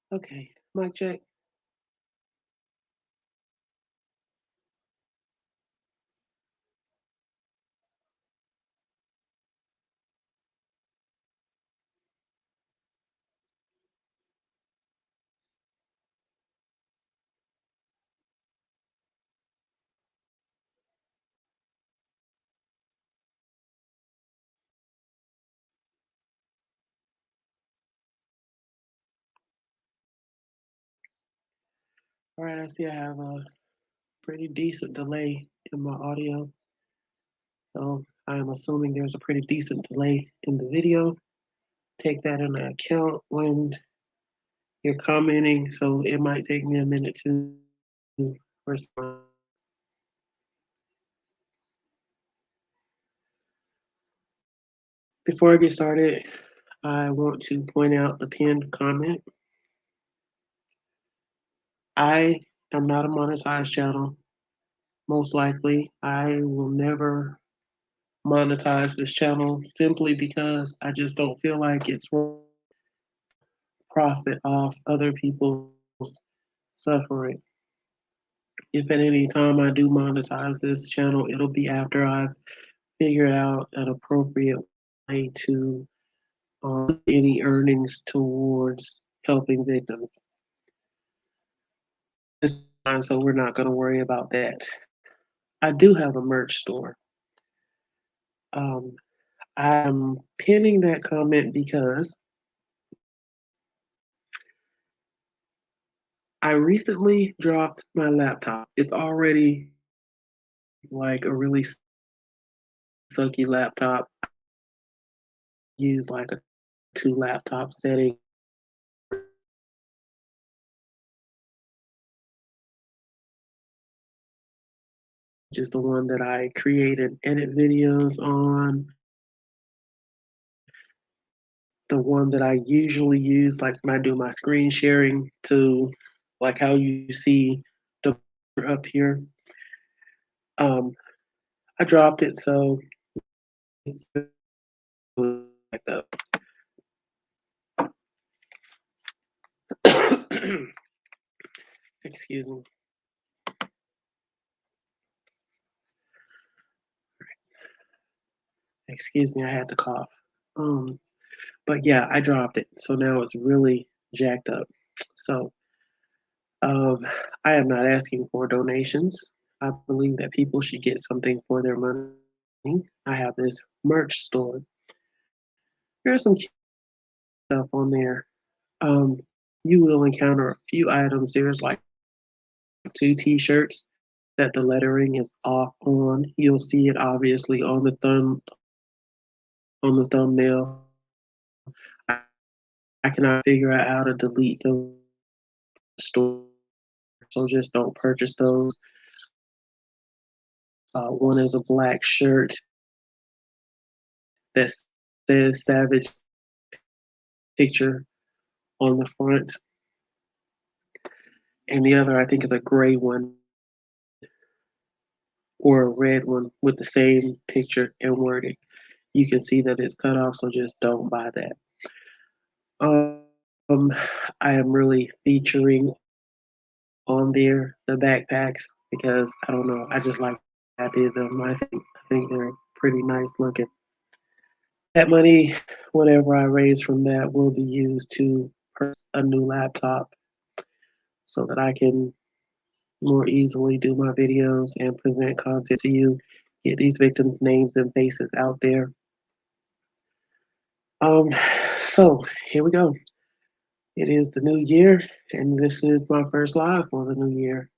Okay, mic check. All right, I see I have a pretty decent delay in my audio. So I'm assuming there's a pretty decent delay in the video. Take that into account when you're commenting. So it might take me a minute to respond. Before I get started, I want to point out the pinned comment. I am not a monetized channel. Most likely, I will never monetize this channel simply because I just don't feel like it's profit off other people's suffering. If at any time I do monetize this channel, it'll be after I've figured out an appropriate way to any earnings towards helping victims. So we're not going to worry about that. I do have a merch store. Um, I'm pinning that comment because I recently dropped my laptop. It's already like a really sucky laptop. I use like a two laptop setting, which is the one that I create and edit videos on. The one that I usually use, like when I do my screen sharing, to like how you see the up here. Um, I dropped it, so it's like excuse me. Excuse me, I had to cough. Um, but yeah, I dropped it, so now it's really jacked up. So um, I am not asking for donations. I believe that people should get something for their money. I have this merch store. There's some cute stuff on there. Um, you will encounter a few items. There's like two T-shirts that the lettering is off on. You'll see it obviously on the thumbnail. I, I cannot figure out how to delete the store, so just don't purchase those. One is a black shirt that says Savage picture on the front, and the other I think is a gray one or a red one with the same picture and wording. You can see that it's cut off, so just don't buy that. Um, I am really featuring on there the backpacks because I don't know, I just like the idea of them. I think they're pretty nice looking. That money, whatever I raise from that, will be used to purchase a new laptop so that I can more easily do my videos and present content to you, get these victims' names and faces out there. Um, so here we go. It is the new year, and this is my first live for the new year.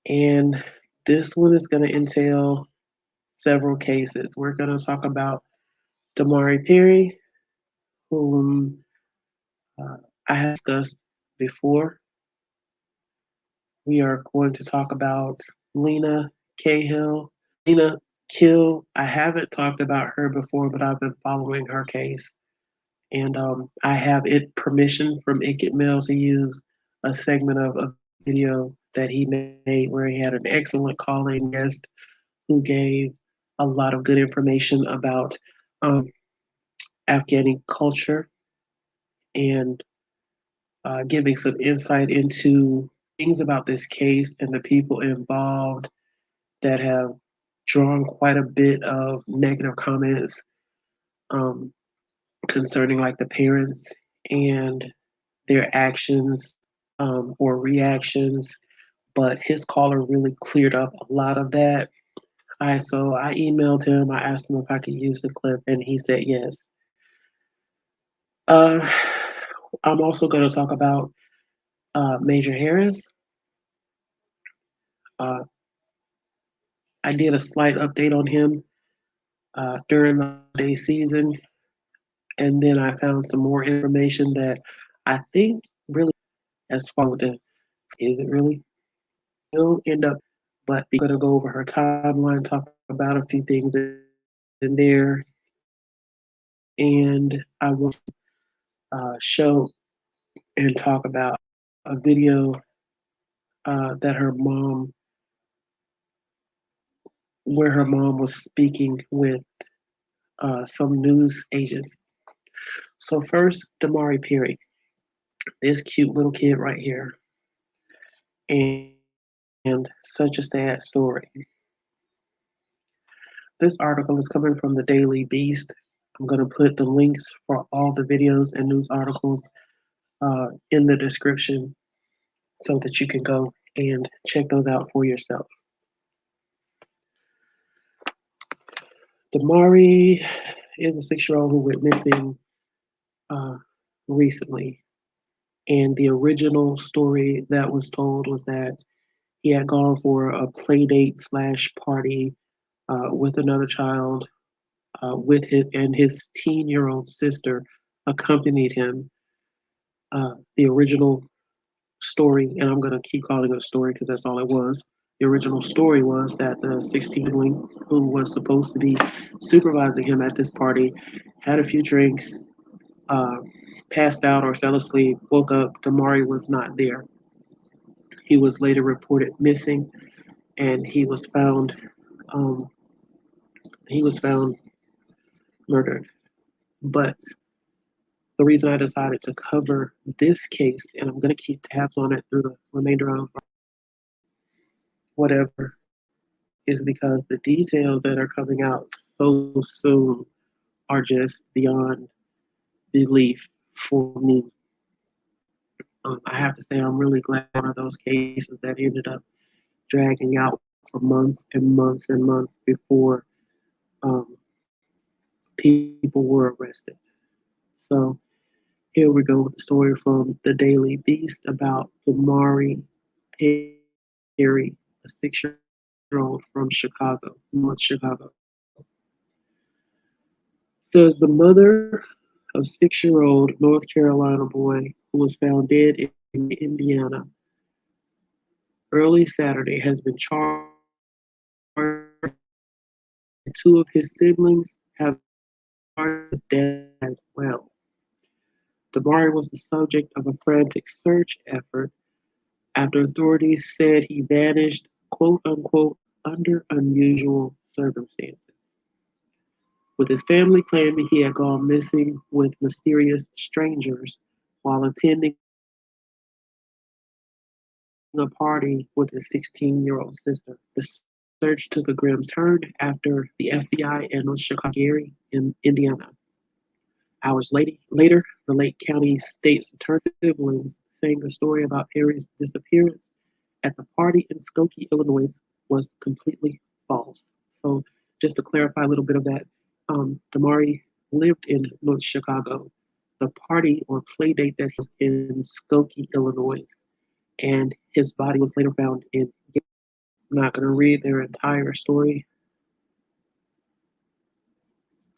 And this one is going to entail several cases. We're going to talk about Damari Perry, whom uh, I have discussed before. We are going to talk about Lina Cahill. Lina Kill, I haven't talked about her before, but I've been following her case. And I have it permission from It Mail to use a segment of a video that he made where he had an excellent calling guest who gave a lot of good information about um, Afghani culture and giving some insight into things about this case and the people involved that have drawn quite a bit of negative comments um, concerning like the parents and their actions or reactions. But his caller really cleared up a lot of that. I emailed him. I asked him if I could use the clip, and he said yes. Uh, I'm also going to talk about Major Harris. Uh, I did a slight update on him during the holiday season, and then I found some more information that I think really, as far with the is it really will end up, but we're going to go over her timeline, talk about a few things in there, and I want to show and talk about a video that her mom, where her mom was speaking with some news agents. So first, Damari Perry, this cute little kid right here, and such a sad story. This article is coming from the Daily Beast. I'm going to put the links for all the videos and news articles in the description so that you can go and check those out for yourself. Damari is a 6-year-old who went missing uh, recently. And the original story that was told was that he had gone for a play date slash party with another child, with his teen-year-old sister accompanied him. The original story, and I'm going to keep calling it a story because that's all it was. The original story was that the 16-year-old who was supposed to be supervising him at this party had a few drinks, uh, passed out or fell asleep, woke up. Damari was not there. He was later reported missing, and um, he was found murdered. But the reason I decided to cover this case, and I'm going to keep tabs on it through the remainder of whatever, is because the details that are coming out so soon are just beyond belief for me. I have to say, I'm really glad one of those cases that ended up dragging out for months and months and months before um, people were arrested. So here we go with the story from the Daily Beast about Damari Perry, a 6-year-old from Chicago, North Chicago. Says the mother of 6-year-old North Carolina boy who was found dead in Indiana early Saturday has been charged. Two of his siblings have been dead as well. Damari was the subject of a frantic search effort after authorities said he vanished, quote unquote, under unusual circumstances, with his family claiming he had gone missing with mysterious strangers while attending a party with his 16-year-old sister. The search took a grim turn after the FBI and Chicago in Indiana. Hours later, the Lake County State's attorney siblings saying the story about Perry's disappearance at the party in Skokie, Illinois, was completely false. So, just to clarify a little bit of that, Damari lived in North Chicago. The party or play date that he was in Skokie, Illinois, and his body was later found in. I'm not going to read their entire story.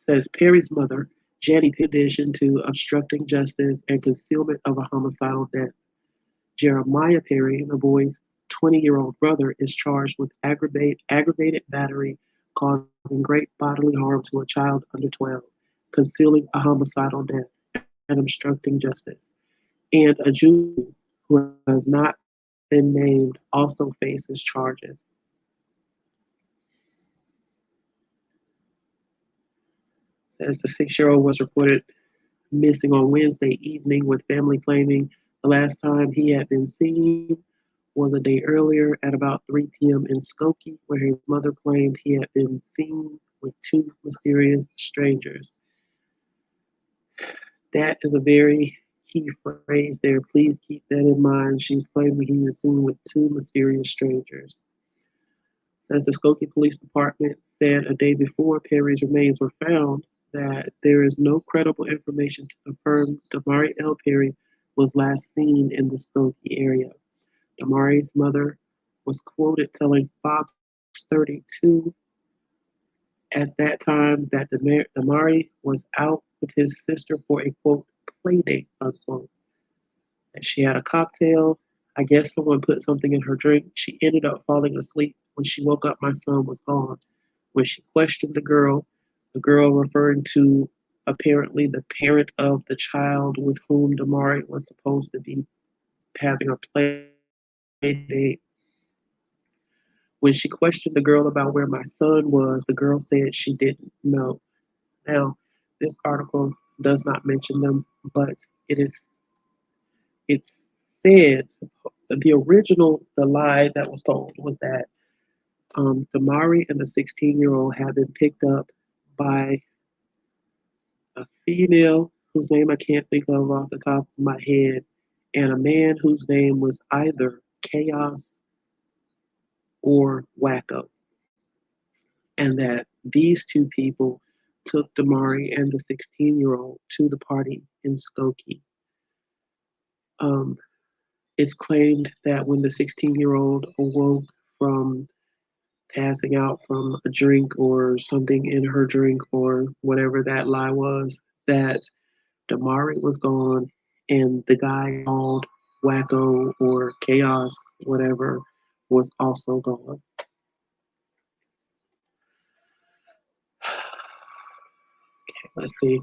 It says Perry's mother, Jenny, in addition to obstructing justice and concealment of a homicidal death. Jeremiah Perry, the boy's 20-year-old brother, is charged with aggravated battery causing great bodily harm to a child under 12, concealing a homicidal death, and obstructing justice. And a juvenile who has not been named also faces charges. Says the 6-year-old was reported missing on Wednesday evening, with family claiming The last time he had been seen was a day earlier at about 3 p.m. in Skokie, where his mother claimed he had been seen with two mysterious strangers. That is a very key phrase there. Please keep that in mind. She's claiming he was seen with two mysterious strangers. As the Skokie Police Department said a day before Perry's remains were found, that there is no credible information to confirm Damari L. Perry was last seen in the Skokie area. Damari's mother was quoted telling Fox 32 at that time that Damari was out with his sister for a quote play date unquote. That she had a cocktail. I guess someone put something in her drink. She ended up falling asleep. When she woke up, my son was gone. When she questioned the girl referring to apparently the parent of the child with whom Damari was supposed to be having a play date. When she questioned the girl about where my son was, the girl said she didn't know. Now, this article does not mention them, but it's said the lie that was told was that Damari and the 16-year-old had been picked up by a female whose name I can't think of off the top of my head, and a man whose name was either Chaos or Wacko, and that these two people took Damari and the 16-year-old to the party in Skokie. Um, it's claimed that when the 16-year-old awoke from passing out from a drink or something in her drink or whatever that lie was, that Damari was gone and the guy called Wacko or Chaos, whatever, was also gone. Let's see.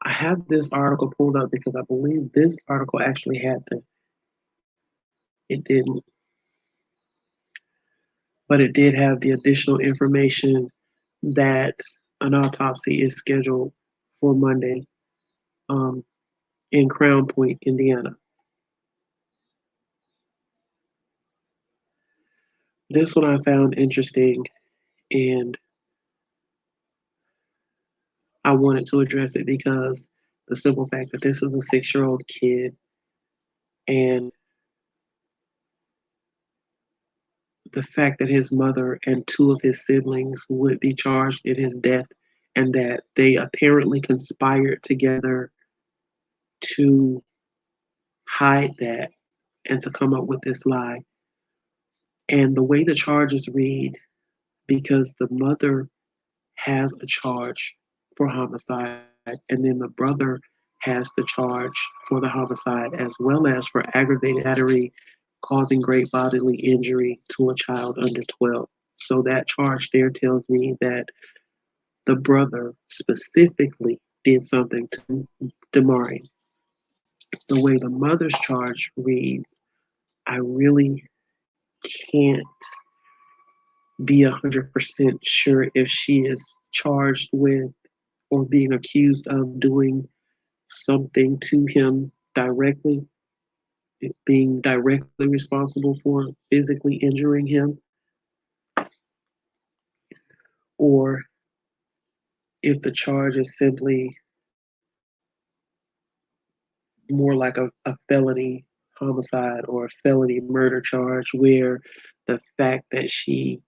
I have this article pulled up because I believe this article actually had it didn't, but it did have the additional information that an autopsy is scheduled for Monday um, in Crown Point, Indiana. This one I found interesting, and I wanted to address it because the simple fact that this is a 6-year-old kid, and the fact that his mother and two of his siblings would be charged in his death, and that they apparently conspired together to hide that and to come up with this lie. And the way the charges read, because the mother has a charge for homicide, and then the brother has the charge for the homicide as well as for aggravated battery causing great bodily injury to a child under 12. So that charge there tells me that the brother specifically did something to Damari. The way the mother's charge reads, I really can't be 100% sure if she is charged with or being accused of doing something to him directly, being directly responsible for physically injuring him, or if the charge is simply more like a felony homicide or a felony murder charge where the fact that she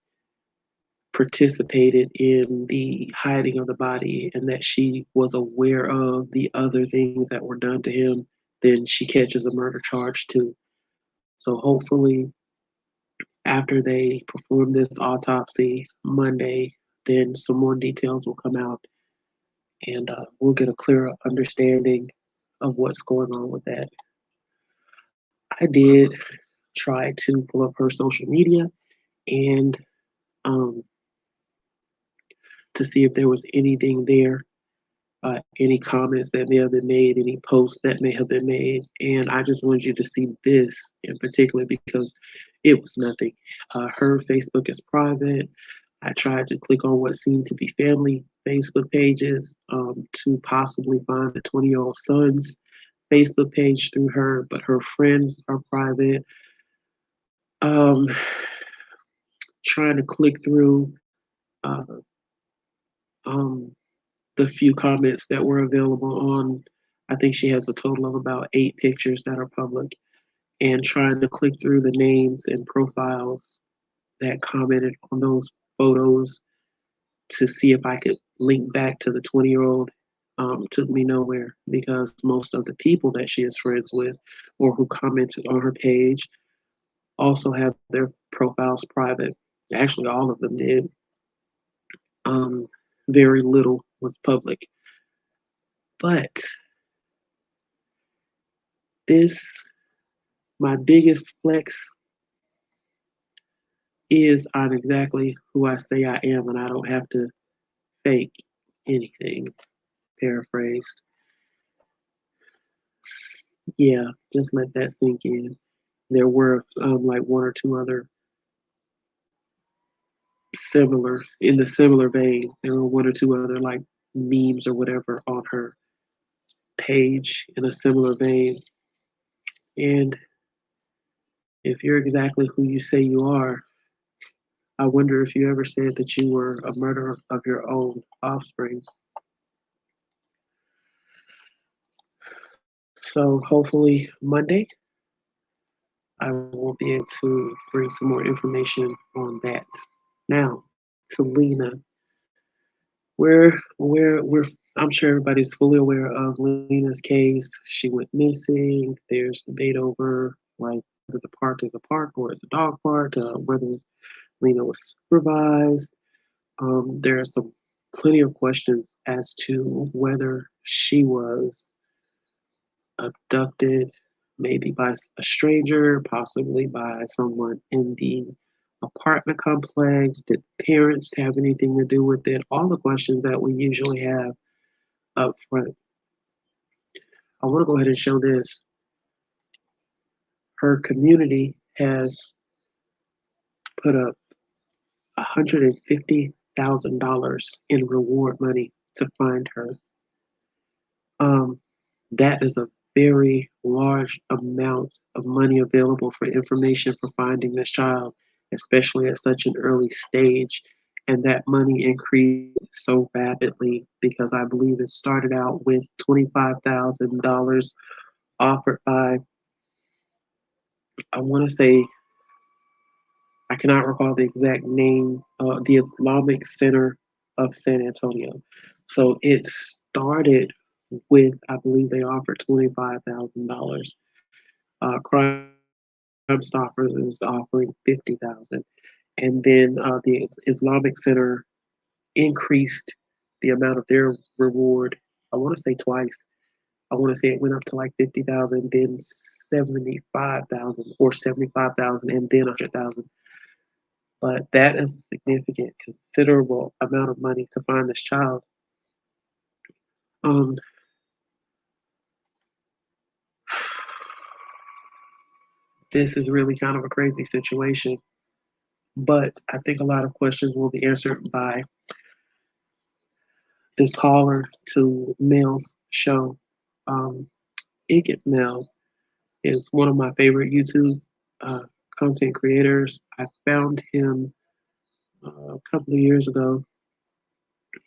participated in the hiding of the body and that she was aware of the other things that were done to him, then she catches a murder charge too. So hopefully, after they perform this autopsy Monday, then some more details will come out and we'll get a clearer understanding of what's going on with that. I did try to pull up her social media and um, to see if there was anything there, any comments that may have been made, any posts that may have been made. And I just wanted you to see this in particular because it was nothing. Her Facebook is private. I tried to click on what seemed to be family Facebook pages to possibly find the 20-year-old sons Facebook page through her, but her friends are private. Um, Trying to click through uh, um, the few comments that were available on. I think she has a total of about 8 pictures that are public, and trying to click through the names and profiles that commented on those photos to see if I could link back to the 20-year-old took me nowhere because most of the people that she is friends with or who commented on her page also have their profiles private. Actually, all of them did. Um, very little was public. But this, my biggest flex is I'm exactly who I say I am, and I don't have to fake anything. Paraphrased. Yeah, just let that sink in. There were like one or two other similar in the similar vein. There were one or two other like memes or whatever on her page in a similar vein. And if you're exactly who you say you are, I wonder if you ever said that you were a murderer of your own offspring. So hopefully Monday I will be able to bring some more information on that. Now to Lina, we're I'm sure everybody's fully aware of Lena's case. She went missing. There's debate over like whether the park is a park or it's a dog park, whether Lena was supervised. There are some plenty of questions as to whether she was abducted, maybe by a stranger, possibly by someone in the apartment complex. Did parents have anything to do with it? All the questions that we usually have up front. I want to go ahead and show this. Her community has put up $150,000 in reward money to find her. Um, that is a very large amount of money available for information for finding this child, especially at such an early stage. And that money increased so rapidly because I believe it started out with $25,000 offered by, I want to say, I cannot recall the exact name, the Islamic Center of San Antonio. So it started with, I believe they offered $25,000. Crime Stoppers is offering 50,000, and then the Islamic Center increased the amount of their reward. I want to say twice. I want to say it went up to like 50,000, then 75,000, or 75,000, and then 100,000. But that is a significant, considerable amount of money to find this child. Um, this is really kind of a crazy situation, but I think a lot of questions will be answered by this caller to Mel's show. Um, Mel is one of my favorite YouTube uh, content creators. I found him a couple of years ago.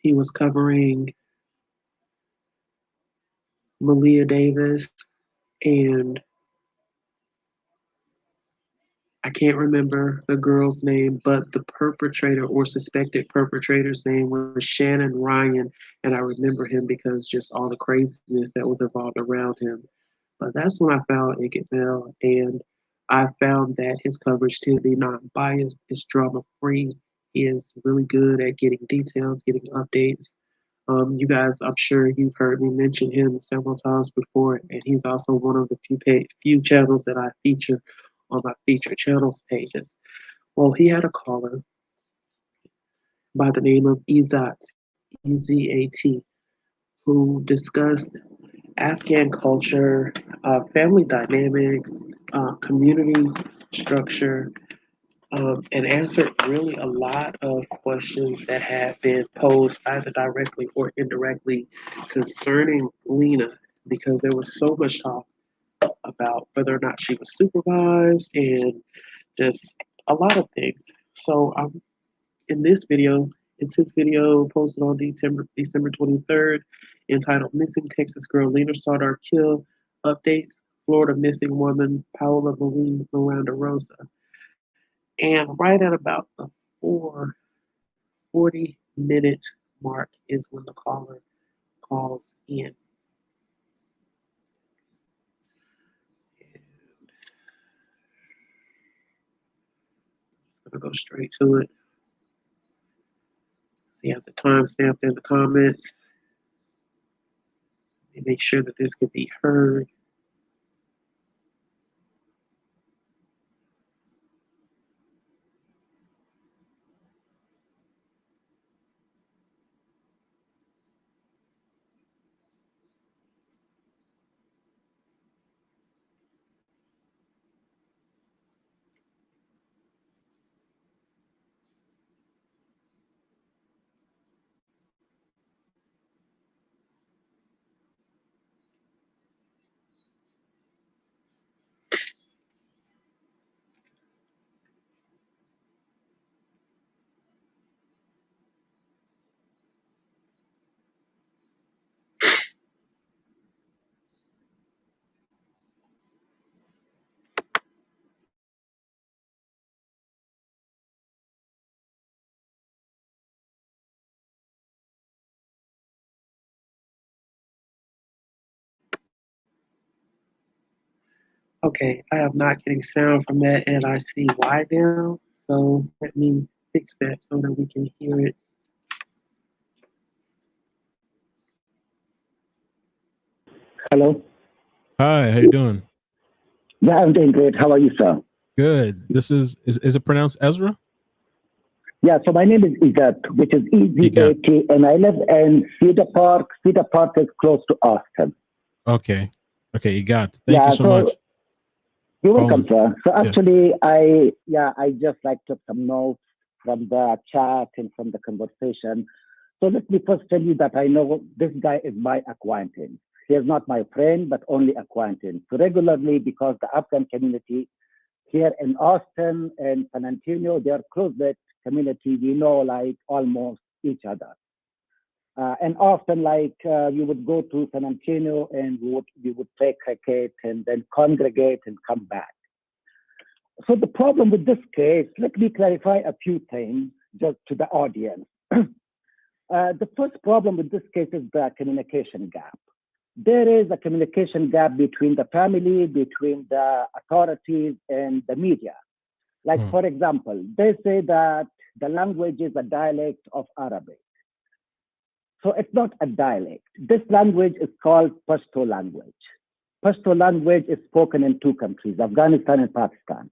He was covering Malia Davis, and I can't remember the girl's name, but the perpetrator or suspected perpetrator's name was Shannon Ryan, and I remember him because just all the craziness that was involved around him. But that's when I found Ike Mel, and I found that his coverage tends to be non-biased, it's drama-free. He is really good at getting details, getting updates. You guys, I'm sure you've heard me mention him several times before, and he's also one of the few channels that I feature on my feature channels pages. Well, he had a caller by the name of Ezat, Ezat, who discussed Afghan culture, family dynamics, community structure, and answered really a lot of questions that had been posed either directly or indirectly concerning Lena. because there was so much talk about whether or not she was supervised and just a lot of things. So in this video, it's his video posted on December 23rd, entitled "Missing Texas Girl Lina Sardar Khil Updates Florida Missing Woman Paola Marie Miranda Rosa." And right at about the 4:40-minute mark is when the caller calls in. I'm gonna go straight to it. He has a timestamp in the comments. And make sure that this can be heard. Okay, I am not getting sound from that, and I see why now. So let me fix that so that we can hear it. Hello. Hi, how you doing? Yeah, I'm doing great. How are you, sir? Good. This is it pronounced Ezra? Yeah, so my name is Igat, which is E-Z-A-T, and I live in Cedar Park. Cedar Park is close to Austin. Okay. Okay, Igat. Thank you so much. You're welcome, sir. So actually, I just like took some notes from the chat and from the conversation. So let me first tell you that I know this guy is my acquaintance. He is not my friend, but only acquaintance. So regularly, because the Afghan community here in Austin and San Antonio, they are close-knit community. We know like almost each other. And often, like we would go to San Antonio and we would play cricket and then congregate and come back. So the problem with this case, let me clarify a few things just to the audience. The first problem with this case is the communication gap. There is a communication gap between the family, between the authorities, and the media. Like, for example, they say that the language is a dialect of Arabic. So it's not a dialect. This language is called Pashto language. Pashto language is spoken in two countries, Afghanistan and Pakistan.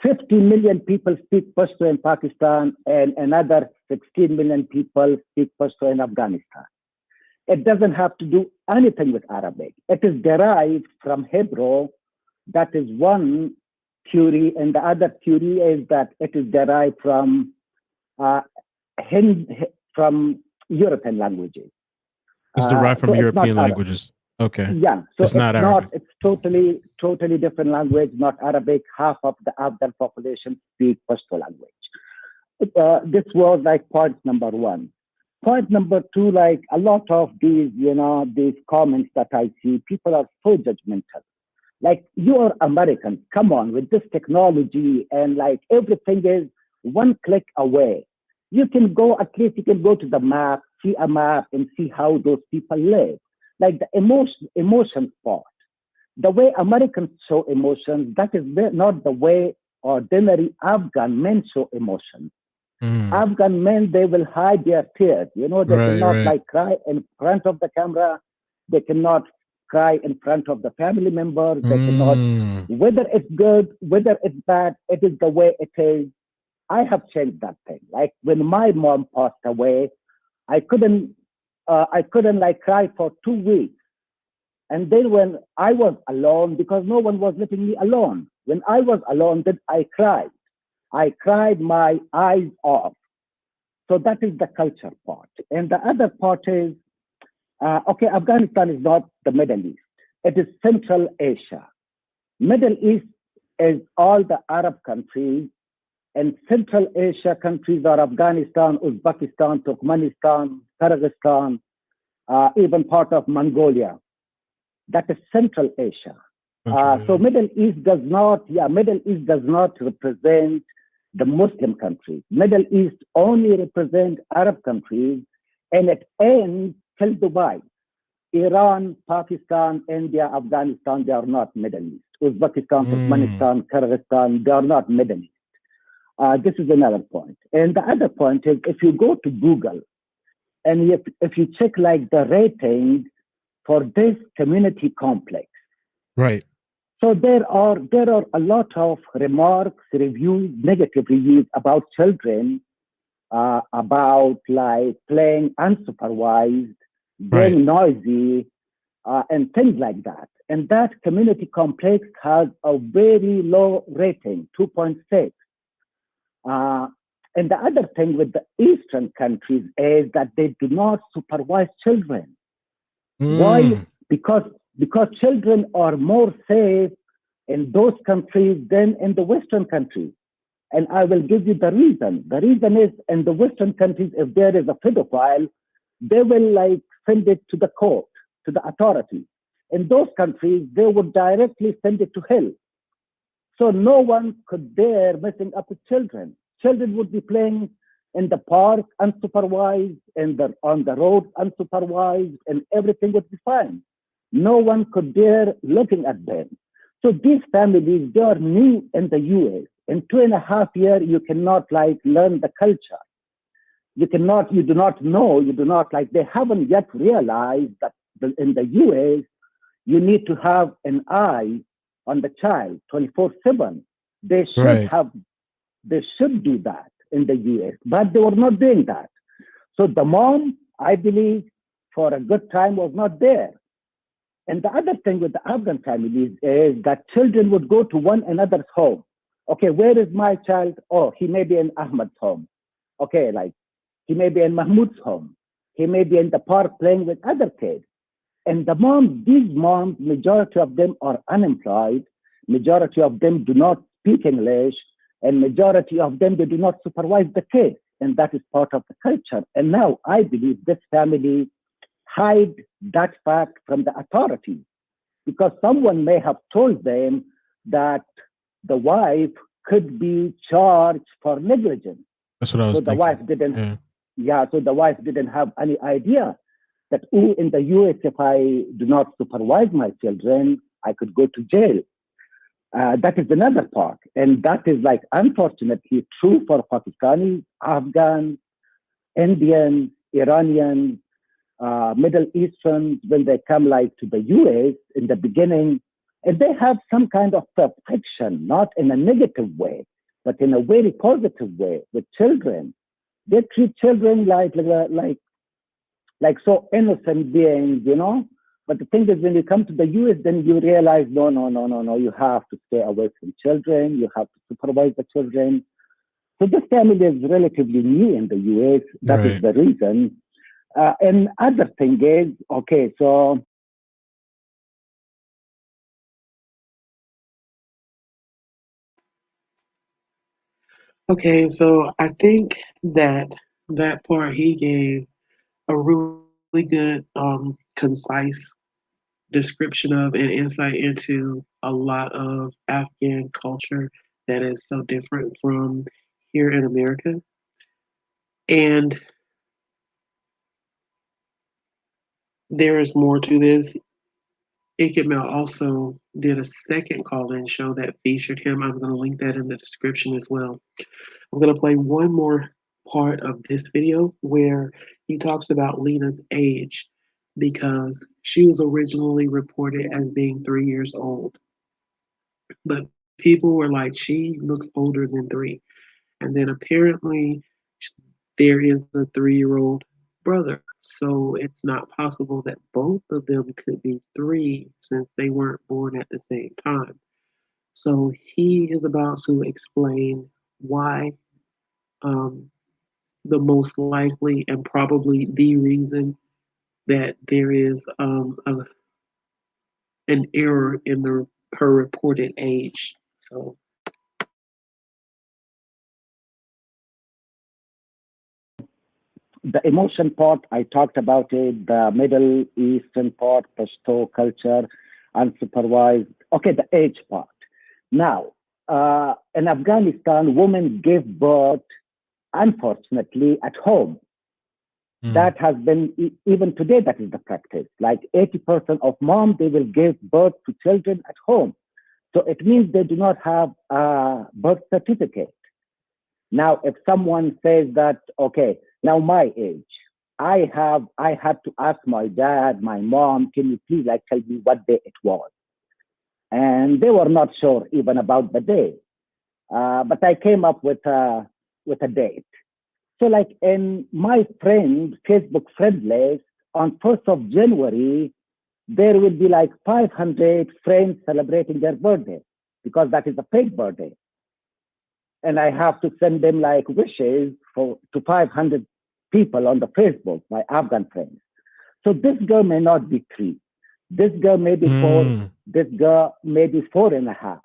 50 million people speak Pashto in Pakistan, and another 16 million people speak Pashto in Afghanistan. It doesn't have to do anything with Arabic. It is derived from Hebrew. That is one theory, and the other theory is that it is derived from European languages. It's derived from European languages. Okay. Yeah, so it's not Arabic. It's totally different language, not Arabic. Half of the Afghan population speak Pashto language. This was like point number one. Point number two, like a lot of these, these comments that I see, people are so judgmental. Like, you are Americans, come on, with this technology, and like everything is one click away. You can go, at least you can go to the map, see a map, and see how those people live. Like the emotion part. The way Americans show emotions, that is not the way ordinary Afghan men show emotions. Afghan men, they will hide their tears. They cannot like cry in front of the camera. They cannot cry in front of the family members. They cannot, whether it's good, whether it's bad, it is the way it is. I have changed that thing. Like when my mom passed away, I couldn't like cry for 2 weeks. And then when I was alone, because no one was letting me alone, when I was alone, then I cried. I cried my eyes off. So that is the culture part. And the other part is Okay, Afghanistan is not the Middle East. It is Central Asia. Middle East is all the Arab countries, and Central Asia countries are Afghanistan, Uzbekistan, Turkmenistan, Kyrgyzstan, even part of Mongolia. That is Central Asia. So Middle East does not, Middle East does not represent the Muslim countries. Middle East only represents Arab countries, and it ends till Dubai. Iran, Pakistan, India, Afghanistan, they are not Middle East. Uzbekistan, Turkmenistan, Kyrgyzstan, they are not Middle East. This is another point. And the other point is if you go to Google and if you check like the rating for this community complex. Right. So there are a lot of remarks, reviews, negative reviews about children, about like playing unsupervised, being noisy, and things like that. And that community complex has a very low rating, 2.6. And the other thing with the Eastern countries is that they do not supervise children. Why? Because children are more safe in those countries than in the Western countries. And I will give you the reason. The reason is in the Western countries, if there is a pedophile, they will like send it to the court, to the authorities. In those countries, they would directly send it to hell. So no one could dare messing up with children. Children would be playing in the park unsupervised, on the road unsupervised, and everything would be fine. No one could dare looking at them. So these families, they are new in the US. In 2.5 years, you cannot like learn the culture. You do not know, they haven't yet realized that in the US, you need to have an eye on the child 24/7. They should do that in the US, but they were not doing that. So the mom, I believe, for a good time was not there. And the other thing with the Afghan families is that children would go to one another's home. Okay, where is my child? Oh, he may be in Ahmed's home. Okay, like he may be in Mahmoud's home. He may be in the park playing with other kids. And these moms, majority of them are unemployed. Majority of them do not speak English. And majority of them, they do not supervise the kids. And that is part of the culture. And now I believe this family hide that fact from the authorities because someone may have told them that the wife could be charged for negligence. That's what I was so the thinking. wife didn't so the wife didn't have any idea that in the US, if I do not supervise my children, I could go to jail. That is another part. And that is like unfortunately true for Pakistanis, Afghans, Indians, Iranians, Middle Easterns, when they come like to the US in the beginning, and they have some kind of perfection, not in a negative way, but in a very positive way with children. They treat children like so innocent beings, But the thing is, when you come to the US, then you realize, no, you have to stay away from children. You have to supervise the children. So this family is relatively new in the US. That is the reason. And other thing is, okay, so. Okay, so I think that part he gave a really good, concise description of and insight into a lot of Afghan culture that is so different from here in America. And there is more to this. Ikemel also did a second call-in show that featured him. I'm going to link that in the description as well. I'm going to play one more part of this video where he talks about Lina's age because she was originally reported as being 3 years old. But people were like, she looks older than 3. And then apparently there is a 3-year-old brother. So it's not possible that both of them could be 3 since they weren't born at the same time. So he is about to explain why the most likely and probably the reason that there is an error in her reported age. So the emotion part, I talked about it, the Middle Eastern part, Pashto culture, unsupervised. Okay, the age part. Now, in Afghanistan, women give birth, unfortunately, at home. That has been, even today, that is the practice. Like 80% of moms, they will give birth to children at home. So it means they do not have a birth certificate. Now, if someone says that, okay, now my age, I had to ask my dad, my mom, can you please like tell me what day it was? And they were not sure even about the day. But I came up with a date. So like in my friend, Facebook friend list, on 1st of January, there will be like 500 friends celebrating their birthday because that is a fake birthday. And I have to send them like wishes to 500 people on the Facebook, my Afghan friends. So this girl may not be 3. This girl may be 4. This girl may be 4.5.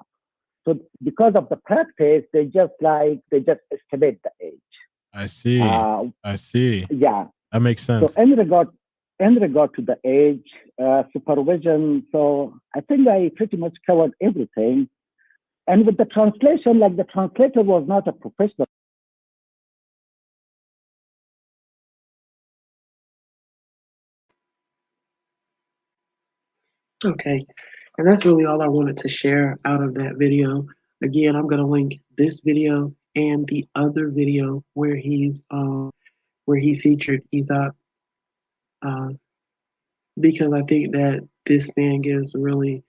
So because of the practice, they just estimate the age. I see. I see. Yeah. That makes sense. So in regard to the age, supervision, so I think I pretty much covered everything. And with the translation, like the translator was not a professional. okay, and that's really all I wanted to share out of that video. Again, I'm gonna link this video and the other video where he featured Izak, uh, because I think that this man gives really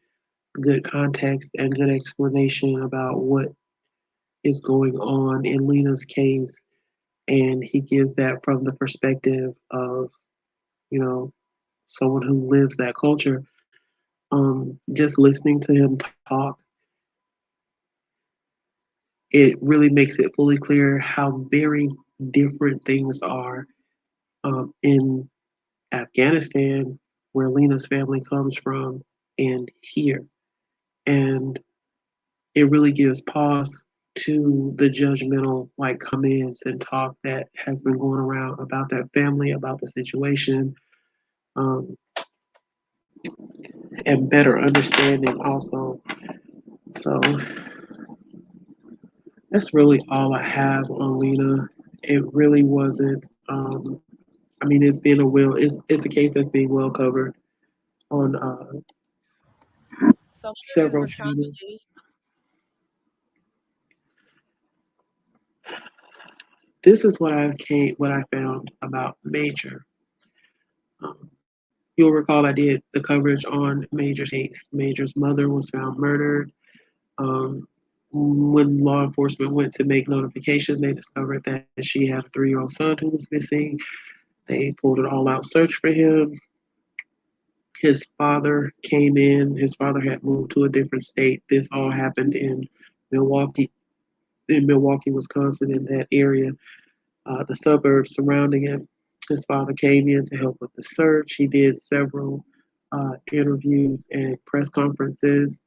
good context and good explanation about what is going on in Lina's case, and he gives that from the perspective of, you know, someone who lives that culture. Just listening to him talk, it really makes it fully clear how very different things are in Afghanistan, where Lena's family comes from, and here. And it really gives pause to the judgmental like comments and talk that has been going around about that family, about the situation, um, and better understanding also. So that's really all I have on Lena. It really wasn't. I mean, it's a case that's being well covered on several channels. This is what I found about Major. Um, you'll recall I did the coverage on Major's case. Major's mother was found murdered. When law enforcement went to make notification, they discovered that she had a 3-year-old son who was missing. They pulled an all-out search for him. His father came in. His father had moved to a different state. This all happened Milwaukee, Wisconsin, in that area, the suburbs surrounding it. His father came in to help with the search. He did several interviews and press conferences.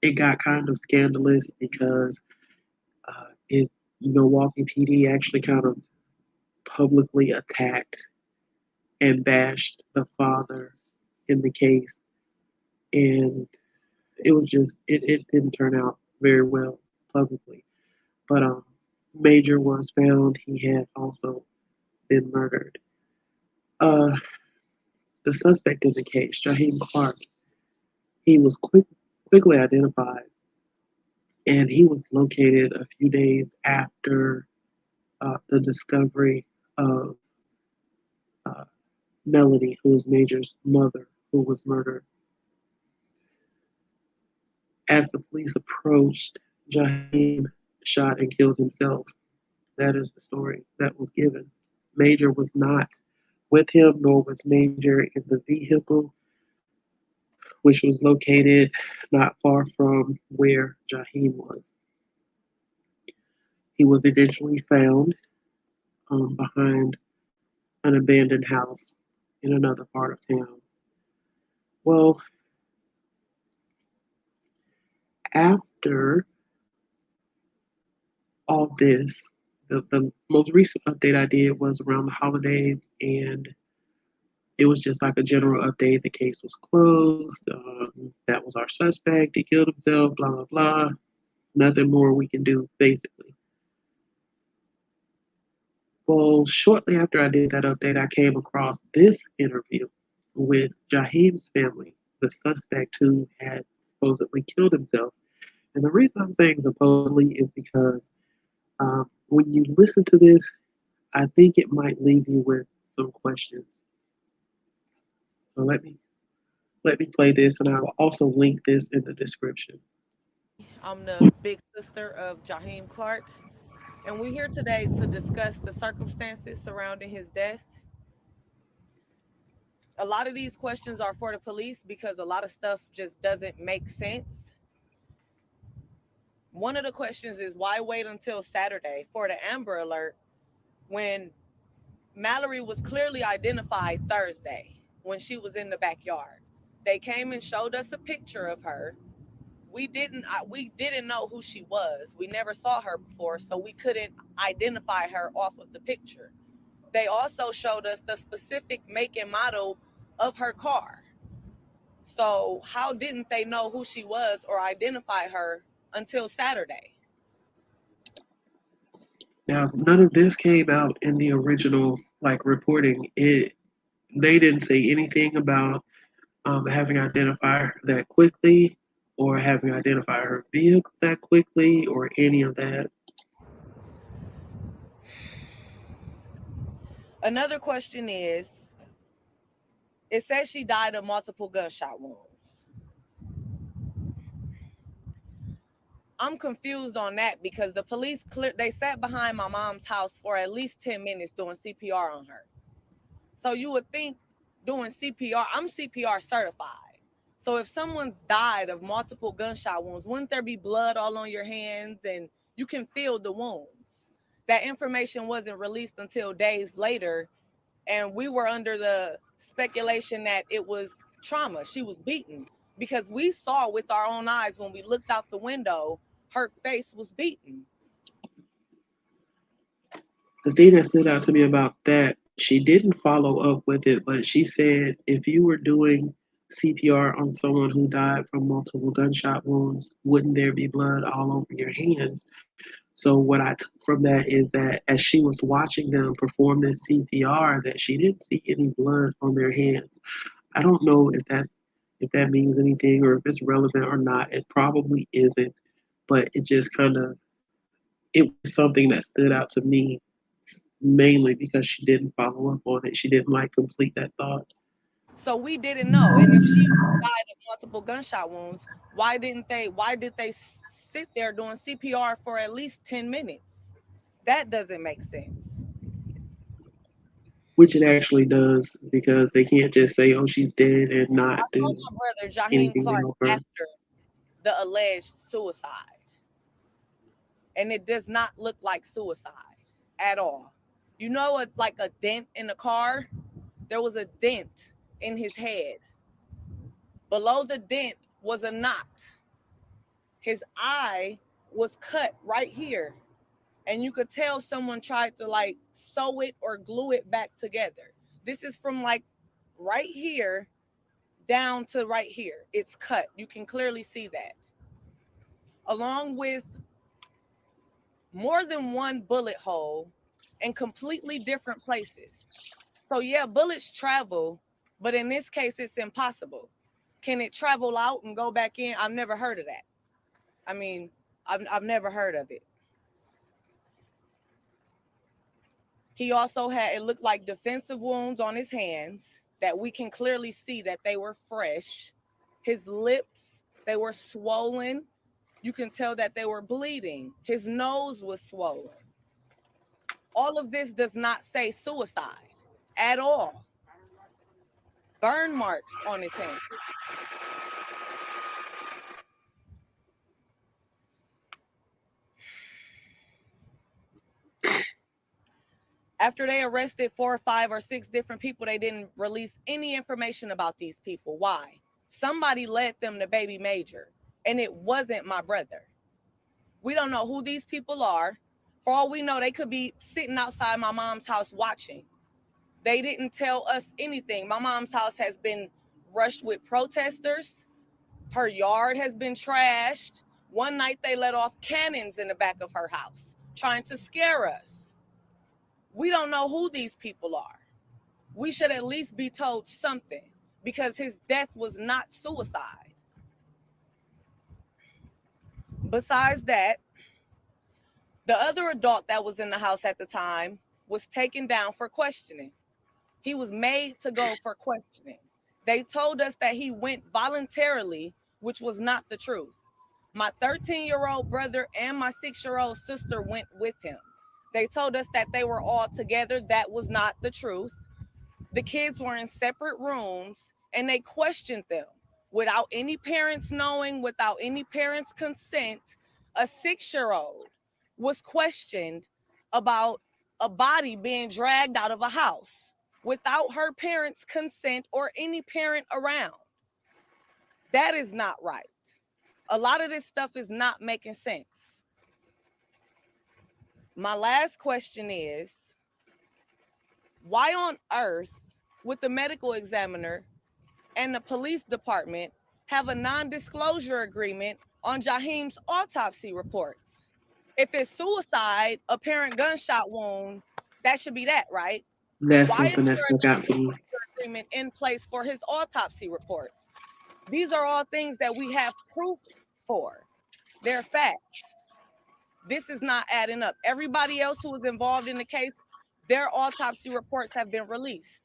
It got kind of scandalous because Milwaukee PD actually kind of publicly attacked and bashed the father in the case, and it didn't turn out very well publicly. But Major was found. He had also been murdered. Uh, the suspect in the case, Jaheim Clark, he was quickly identified, and he was located a few days after the discovery of uh, Melanie, who was Major's mother, who was murdered. As the police approached, Jaheim shot and killed himself. That is the story that was given. Major was not with him, nor was Major in the vehicle, which was located not far from where Jaheim was. He was eventually found behind an abandoned house. in another part of town. Well, after all this, the most recent update I did was around the holidays, and it was just like a general update. The case was closed. That was our suspect. He killed himself, blah, blah, blah. Nothing more we can do, basically. Well, shortly after I did that update, I came across this interview with Jaheim's family, the suspect who had supposedly killed himself. And the reason I'm saying supposedly is because when you listen to this, I think it might leave you with some questions. So let me play this, and I will also link this in the description. I'm the big sister of Jaheim Clark, and we're here today to discuss the circumstances surrounding his death. A lot of these questions are for the police because a lot of stuff just doesn't make sense. One of the questions is why wait until Saturday for the Amber Alert when Mallory was clearly identified Thursday when she was in the backyard. They came and showed us a picture of her. We didn't know who she was. We never saw her before, so we couldn't identify her off of the picture. They also showed us the specific make and model of her car. So how didn't they know who she was or identify her until Saturday? Now, none of this came out in the original reporting. They didn't say anything about having identified her that quickly or having identified her vehicle that quickly or any of that. Another question is, it says she died of multiple gunshot wounds. I'm confused on that because the police they sat behind my mom's house for at least 10 minutes doing CPR on her. So you would think doing CPR, I'm CPR certified. So if someone's died of multiple gunshot wounds, wouldn't there be blood all on your hands and you can feel the wounds? That information wasn't released until days later, and we were under the speculation that it was trauma. She was beaten because we saw with our own eyes when we looked out the window, her face was beaten. The thing that stood out to me about that, she didn't follow up with it, but she said if you were doing CPR on someone who died from multiple gunshot wounds, wouldn't there be blood all over your hands? So what I took from that is that as she was watching them perform this CPR, that she didn't see any blood on their hands. I don't know if that means anything or if it's relevant or not. It probably isn't, but it just kind of it was something that stood out to me mainly because she didn't follow up on it. She didn't complete that thought. So we didn't know. And if she died of multiple gunshot wounds, why did they sit there doing CPR for at least 10 minutes? That doesn't make sense. Which it actually does because they can't just say, "Oh, she's dead," and I not saw do my brother Jaheim anything to Clark help her. after the alleged suicide, and it does not look like suicide at all. You know, it's like a dent in the car. There was a dent in his head. Below the dent was a knot. His eye was cut right here, and you could tell someone tried to sew it or glue it back together. This is from right here down to right here. It's cut. You can clearly see that. Along with more than one bullet hole in completely different places. So yeah, bullets travel, but in this case it's impossible. Can it travel out and go back in? I've never heard of that. I mean, I've never heard of it. He also had, it looked like defensive wounds on his hands that we can clearly see that they were fresh. His lips, they were swollen. You can tell that they were bleeding. His nose was swollen. All of this does not say suicide at all. Burn marks on his hand. After they arrested 4 or 5 or 6 different people, they didn't release any information about these people. Why? Somebody led them to Baby Major, and it wasn't my brother. We don't know who these people are. For all we know, they could be sitting outside my mom's house watching. They didn't tell us anything. My mom's house has been rushed with protesters. Her yard has been trashed. One night they let off cannons in the back of her house, trying to scare us. We don't know who these people are. We should at least be told something, because his death was not suicide. Besides that, the other adult that was in the house at the time was taken down for questioning. He was made to go for questioning. They told us that he went voluntarily, which was not the truth. My 13-year-old brother and my 6-year-old sister went with him. They told us that they were all together. That was not the truth. The kids were in separate rooms, and they questioned them without any parents knowing, without any parents' consent. A 6-year-old was questioned about a body being dragged out of a house without her parents' consent or any parent around. That is not right. A lot of this stuff is not making sense. My last question is, why on earth would the medical examiner and the police department have a non-disclosure agreement on Jaheim's autopsy reports? If it's suicide, apparent gunshot wound, that should be that, right? That's Why something that stuck out to me. is there an agreement in place for his autopsy reports? These are all things that we have proof for. They're facts. This is not adding up. Everybody else who was involved in the case, their autopsy reports have been released.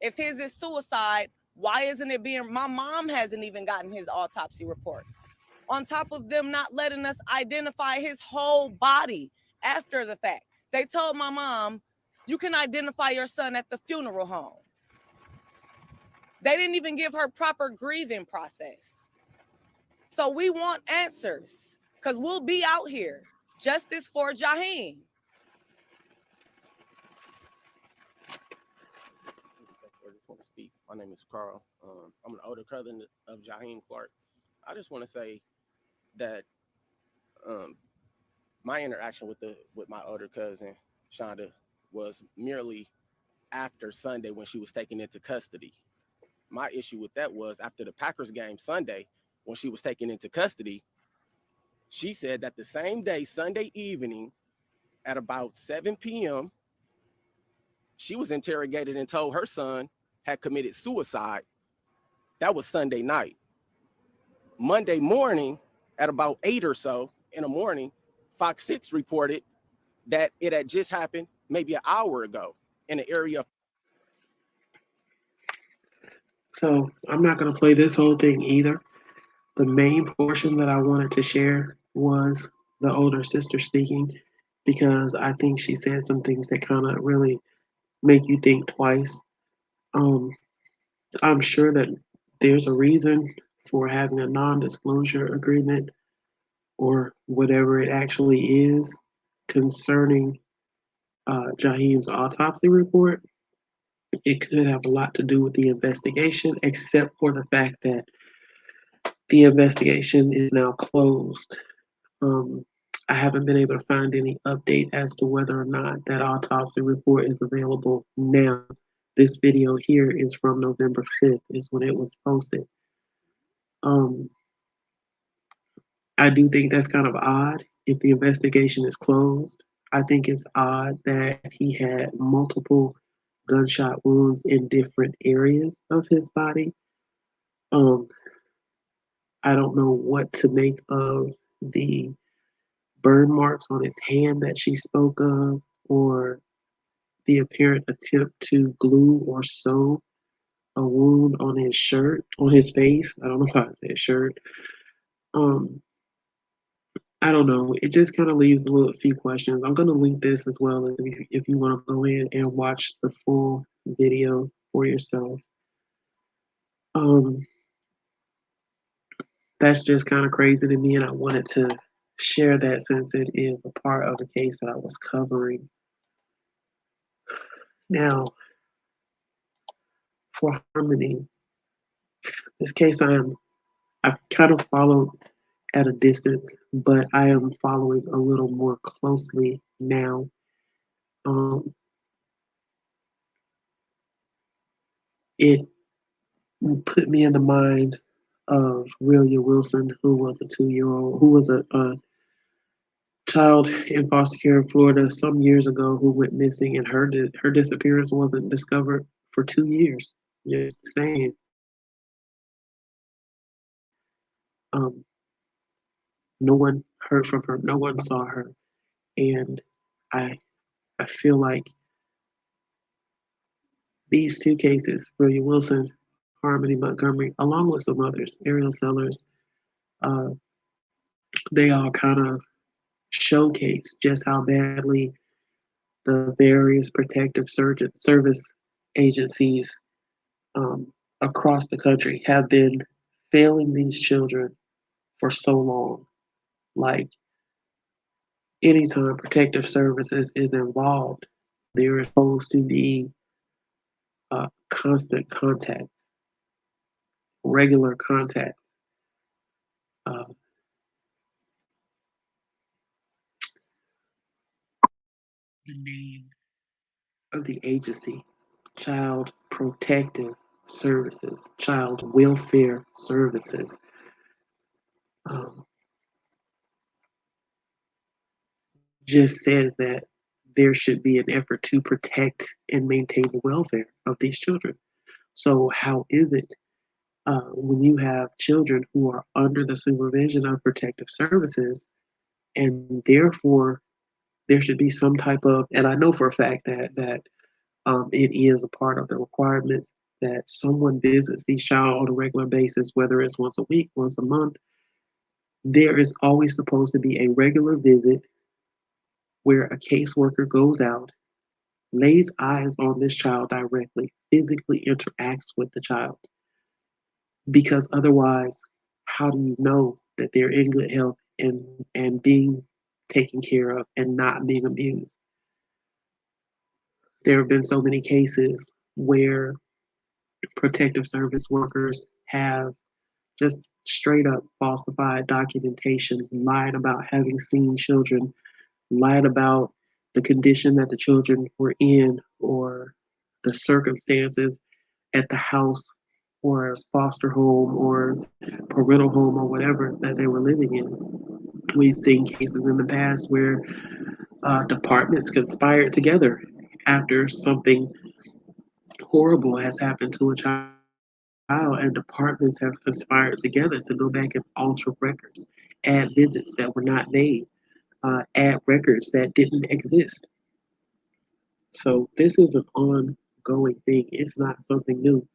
If his is suicide, why isn't it being, my mom hasn't even gotten his autopsy report. On top of them not letting us identify his whole body after the fact. They told my mom, you can identify your son at the funeral home. They didn't even give her proper grieving process. So we want answers, because we'll be out here. Justice for Jaheim. I just want to speak. My name is Carl. I'm an older cousin of Jaheim Clark. I just want to say that my interaction with my older cousin Shonda was merely after Sunday when she was taken into custody. My issue with that was after the Packers game Sunday, when she was taken into custody, she said that the same day, Sunday evening, at about 7 p.m., she was interrogated and told her son had committed suicide. That was Sunday night. Monday morning, at about 8 or so in the morning, Fox 6 reported that it had just happened maybe an hour ago in the area. So I'm not going to play this whole thing either. The main portion that I wanted to share was the older sister speaking, because I think she said some things that kind of really make you think twice. I'm sure that there's a reason for having a non-disclosure agreement or whatever it actually is concerning Jaheim's autopsy report. It could have a lot to do with the investigation, except for the fact that the investigation is now closed. I haven't been able to find any update as to whether or not that autopsy report is available now. This video here is from November 5th, is when it was posted. I do think that's kind of odd if the investigation is closed. I think it's odd that he had multiple gunshot wounds in different areas of his body. I don't know what to make of the burn marks on his hand that she spoke of, or the apparent attempt to glue or sew a wound on his shirt, on his face. I don't know why I said shirt. I don't know. It just kind of leaves a few questions. I'm going to link this as well if you want to go in and watch the full video for yourself. That's just kind of crazy to me, and I wanted to share that since it is a part of the case that I was covering. Now, for Harmony, this case I've kind of followed at a distance, but I am following a little more closely now. Um, it put me in the mind of Relia Wilson, who was a 2-year-old, who was a child in foster care in Florida some years ago, who went missing, and her disappearance wasn't discovered for 2 years. Just saying. Um, no one heard from her. No one saw her, and I I feel like these two cases, Relia Wilson, Harmony Montgomery, along with some others, Ariel Sellers, uh, they all kind of showcase just how badly the various protective service agencies across the country have been failing these children for so long. Like, anytime protective services is involved, there is supposed to be constant contact, regular contact. Uh, the name of the agency, Child Protective Services, Child Welfare Services. Um, just says that there should be an effort to protect and maintain the welfare of these children. So, how is it when you have children who are under the supervision of protective services, and therefore there should be some type of, and I know for a fact that it is a part of the requirements that someone visits these child on a regular basis, whether it's once a week, once a month. There is always supposed to be a regular visit where a caseworker goes out, lays eyes on this child directly, physically interacts with the child. Because otherwise, how do you know that they're in good health and being taken care of and not being abused? There have been so many cases where protective service workers have just straight up falsified documentation, lied about having seen children, lied about the condition that the children were in, or the circumstances at the house or foster home or parental home or whatever that they were living in. We've seen cases in the past where departments conspired together after something horrible has happened to a child, and departments have conspired together to go back and alter records, add visits that were not made, add records that didn't exist. So this is an ongoing thing. It's not something new.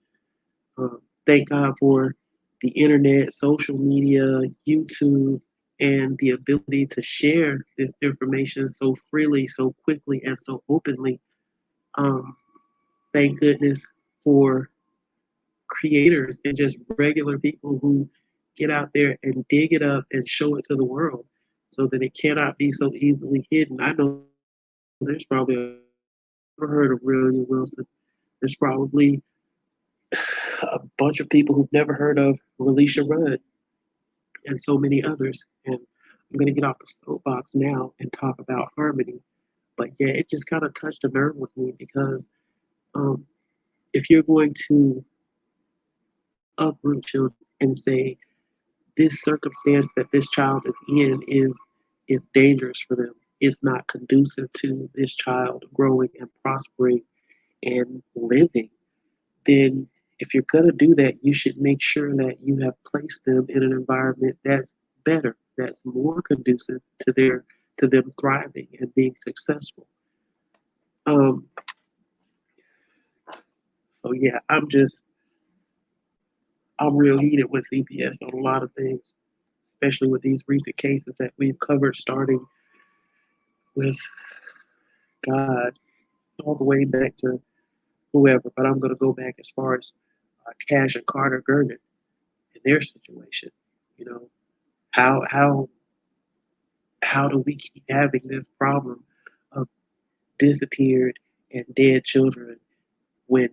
Thank God for the internet, social media, YouTube, and the ability to share this information so freely, so quickly, and so openly. Um, thank goodness for creators and just regular people who get out there and dig it up and show it to the world so that it cannot be so easily hidden. I know there's probably never heard of William Wilson. There's probably a bunch of people who've never heard of Relisha Rudd and so many others. And I'm going to get off the soapbox now and talk about Harmony. But yeah, it just kind of touched a nerve with me because um, if you're going to uproot children and say this circumstance that this child is in is dangerous for them, it's not conducive to this child growing and prospering and living, then if you're going to do that, you should make sure that you have placed them in an environment that's better, that's more conducive to them thriving and being successful. Um, so yeah, I'm real heated with CPS on a lot of things, especially with these recent cases that we've covered, starting with God all the way back to whoever. But I'm going to go back as far as Cash and Carter Gergen and their situation. You know, how how do we keep having this problem of disappeared and dead children when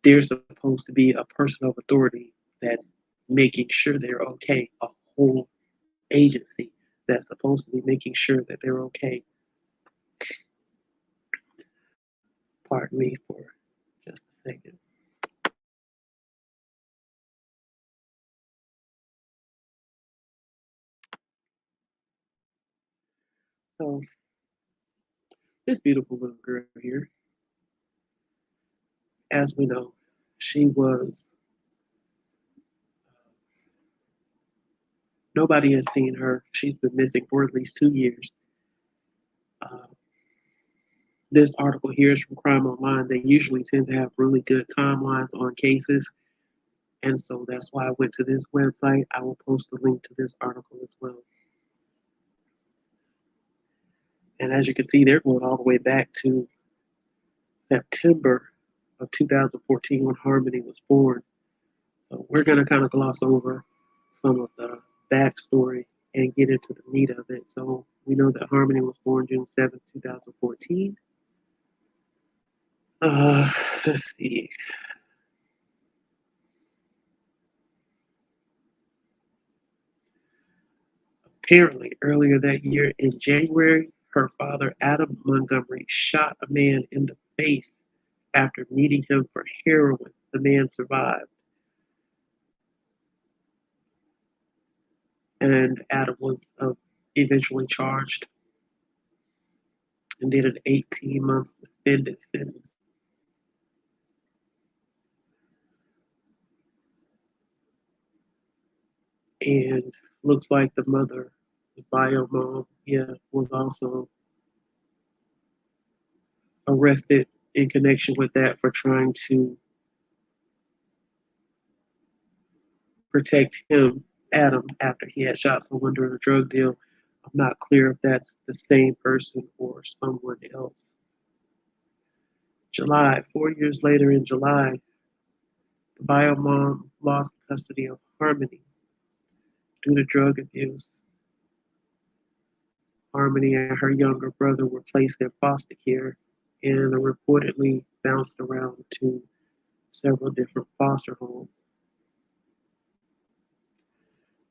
there's supposed to be a person of authority that's making sure they're okay, a whole agency that's supposed to be making sure that they're okay. Pardon me for just a second. So, this beautiful little girl here, as we know, she was, nobody has seen her. She's been missing for at least 2 years. Uh, this article here is from Crime Online. They usually tend to have really good timelines on cases. And so that's why I went to this website. I will post a link to this article as well. And as you can see, they're going all the way back to September of 2014 when Harmony was born. So we're going to kind of gloss over some of the backstory and get into the meat of it. So we know that Harmony was born June 7th, 2014. Let's see. Apparently, earlier that year in January, her father, Adam Montgomery, shot a man in the face after meeting him for heroin. The man survived. And Adam was eventually charged and did an 18-month suspended sentence. And looks like the mother, the bio mom, was also arrested in connection with that for trying to protect him, Adam, after he had shot someone during a drug deal. I'm not clear if that's the same person or someone else. July, 4 years later in July, the bio mom lost custody of Harmony due to drug abuse. Harmony and her younger brother were placed in foster care and are reportedly bounced around to several different foster homes.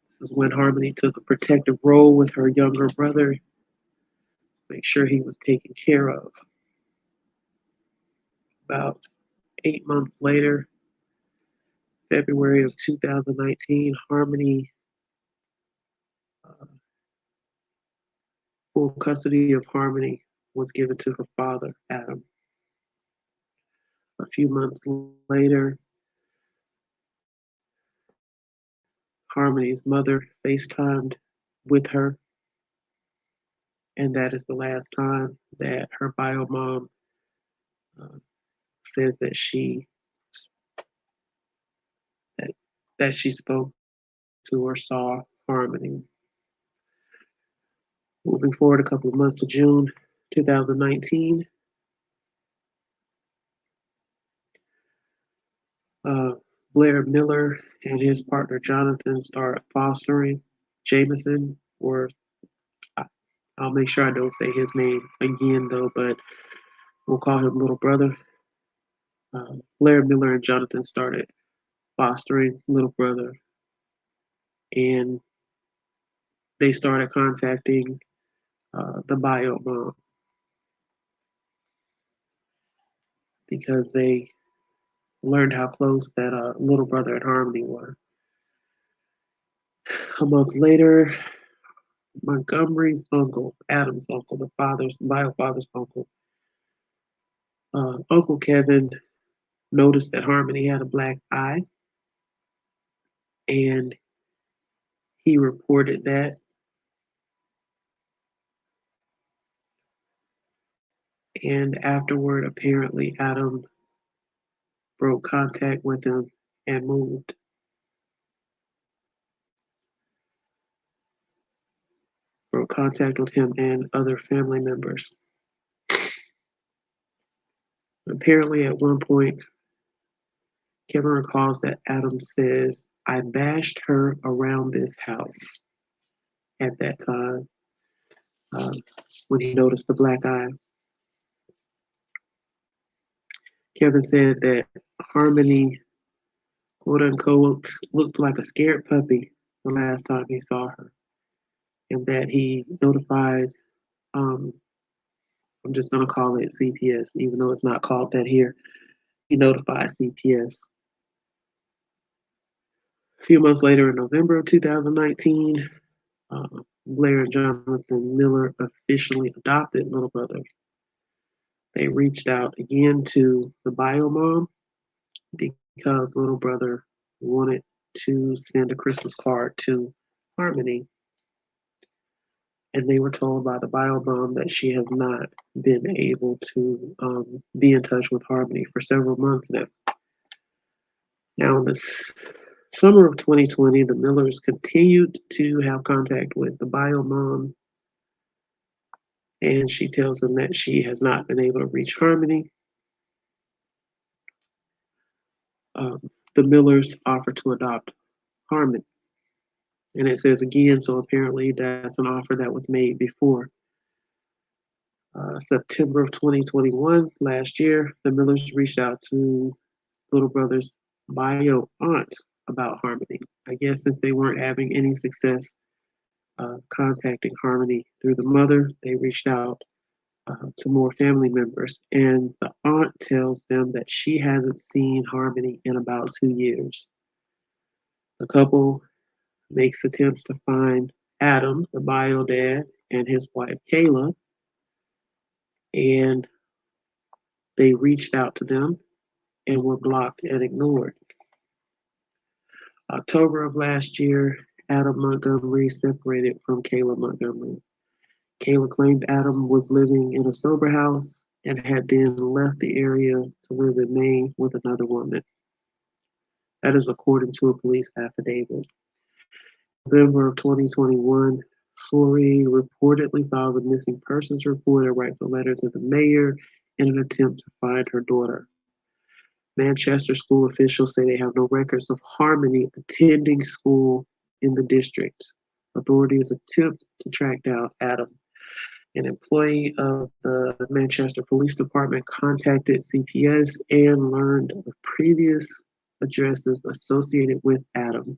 This is when Harmony took a protective role with her younger brother to make sure he was taken care of. About 8 months later, February of 2019, Harmony, full custody of Harmony was given to her father, Adam. A few months later, Harmony's mother FaceTimed with her, and that is the last time that her bio mom says that she spoke to or saw Harmony. Moving forward a couple of months to June 2019, Blair Miller and his partner Jonathan start fostering Jameson, or I'll make sure I don't say his name again though, but we'll call him Little Brother. Blair Miller and Jonathan started fostering Little Brother, and they started contacting the bio mom because they learned how close that Little Brother and Harmony were. A month later, Montgomery's uncle, Adam's uncle, the bio father's uncle, Uncle Kevin noticed that Harmony had a black eye, and he reported that. And afterward, apparently, Adam broke contact with him and moved. Broke contact with him and other family members. Apparently, at one point, Kevin recalls that Adam says, "I bashed her around this house" at that time, when he noticed the black eye. Kevin said that Harmony, quote unquote, looked like a scared puppy the last time he saw her, and that he notified, I'm just going to call it CPS, even though it's not called that here. He notified CPS. A few months later, in November of 2019, Blair and Jonathan Miller officially adopted little brother. They reached out again to the bio mom because little brother wanted to send a Christmas card to Harmony. And they were told by the bio mom that she has not been able to be in touch with Harmony for several months now. Now, in this summer of 2020, the Millers continued to have contact with the bio mom, and she tells them that she has not been able to reach Harmony. The Millers offer to adopt Harmony. And it says again, so apparently that's an offer that was made before. September of 2021, last year, the Millers reached out to little brother's bio aunt about Harmony. I guess since they weren't having any success contacting Harmony through the mother, they reached out to more family members. And the aunt tells them that she hasn't seen Harmony in about 2 years. The couple makes attempts to find Adam, the bio dad, and his wife Kayla, and they reached out to them and were blocked and ignored. October of last year, Adam Montgomery separated from Kayla Montgomery. Kayla claimed Adam was living in a sober house and had then left the area to live in Maine with another woman. That is according to a police affidavit. November of 2021, Flory reportedly files a missing persons report and writes a letter to the mayor in an attempt to find her daughter. Manchester school officials say they have no records of Harmony attending school in the district. Authorities attempt to track down Adam. An employee of the Manchester Police Department contacted CPS and learned of previous addresses associated with Adam.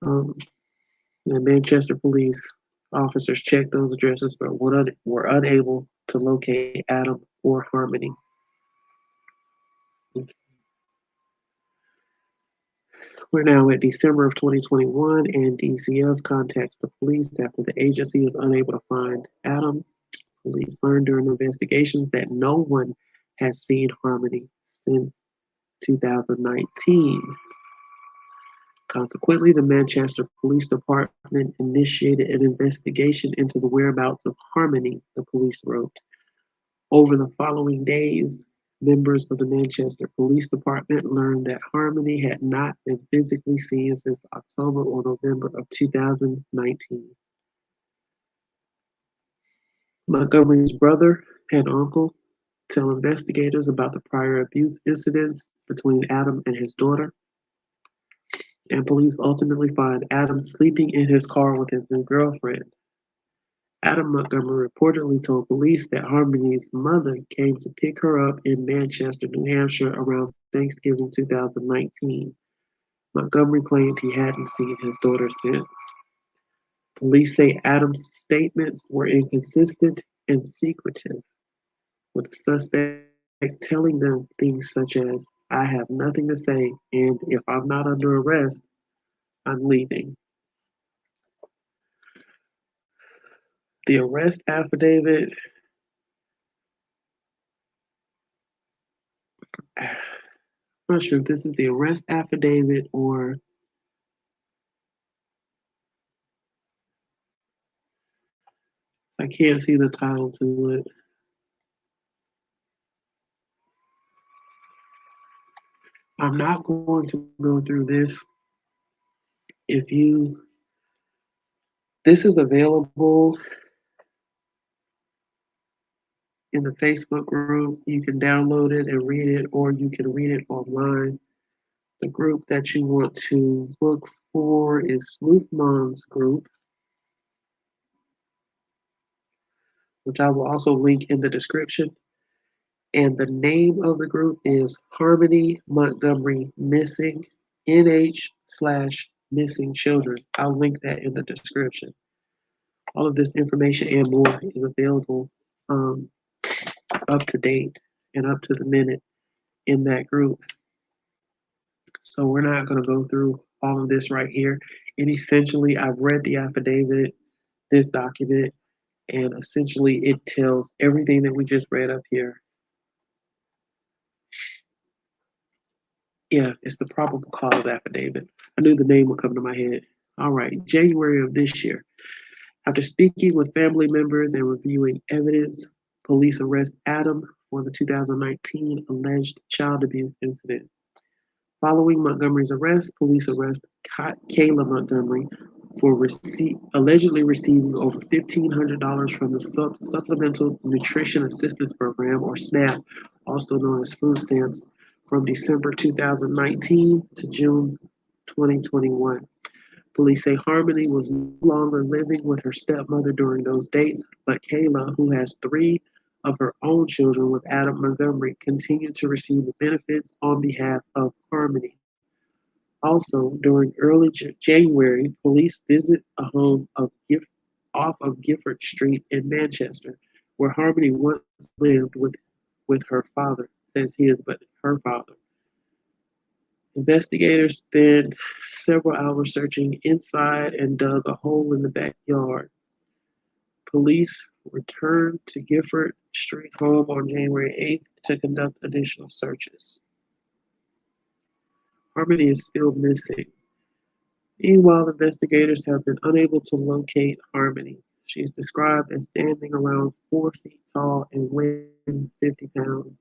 The Manchester police officers checked those addresses but were unable to locate Adam or Harmony. We're now at December of 2021, and DCF contacts the police after the agency is unable to find Adam. Police learned during investigations that no one has seen Harmony since 2019. Consequently, the Manchester Police Department initiated an investigation into the whereabouts of Harmony, the police wrote. Over the following days, members of the Manchester Police Department learned that Harmony had not been physically seen since October or November of 2019. Montgomery's brother and uncle tell investigators about the prior abuse incidents between Adam and his daughter, and police ultimately find Adam sleeping in his car with his new girlfriend. Adam Montgomery reportedly told police that Harmony's mother came to pick her up in Manchester, New Hampshire around Thanksgiving 2019. Montgomery claimed he hadn't seen his daughter since. Police say Adam's statements were inconsistent and secretive, with the suspect telling them things such as, "I have nothing to say, and if I'm not under arrest, I'm leaving." The arrest affidavit, I'm not sure if this is the arrest affidavit or I can't see the title to it. I'm not going to go through this. This is available in the Facebook group. You can download it and read it, or you can read it online. The group that you want to look for is Sleuth Mom's group, which I will also link in the description. And the name of the group is Harmony Montgomery Missing NH/Missing Children. I'll link that in the description. All of this information and more is available up to date and up to the minute in that group. So we're not going to go through all of this right here. And essentially, I've read the affidavit, this document, and essentially it tells everything that we just read up here. Yeah, it's the probable cause affidavit. I knew the name would come to my head. All right, January of this year. After speaking with family members and reviewing evidence, police arrest Adam for the 2019 alleged child abuse incident. Following Montgomery's arrest, police arrest Kayla Montgomery for allegedly receiving over $1,500 from the Supplemental Nutrition Assistance Program, or SNAP, also known as food stamps, from December 2019 to June 2021. Police say Harmony was no longer living with her stepmother during those dates, but Kayla, who has 3 of her own children with Adam Montgomery, continued to receive the benefits on behalf of Harmony. Also, during early January, police visit a home off of Gifford Street in Manchester, where Harmony once lived with her father. Says his, but her father. Investigators spent several hours searching inside and dug a hole in the backyard. Police returned to Gifford Street home on January 8th to conduct additional searches. Harmony is still missing. Meanwhile, investigators have been unable to locate Harmony. She is described as standing around 4 feet tall and weighing 50 pounds.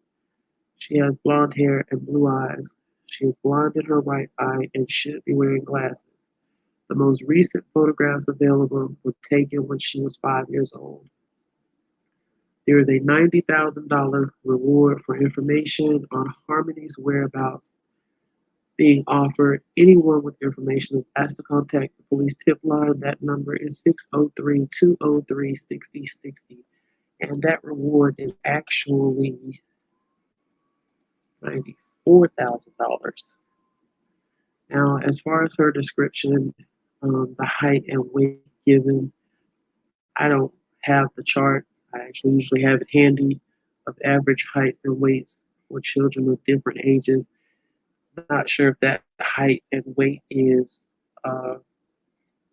She has blonde hair and blue eyes. She is blind in her right eye and should be wearing glasses. The most recent photographs available were taken when she was 5 years old. There is a $90,000 reward for information on Harmony's whereabouts being offered. Anyone with information is asked to contact the police tip line. That number is 603-203-6060. And that reward is actually $94,000. Now, as far as her description, the height and weight given, I don't have the chart. I actually usually have it handy of average heights and weights for children of different ages. I'm not sure if that height and weight is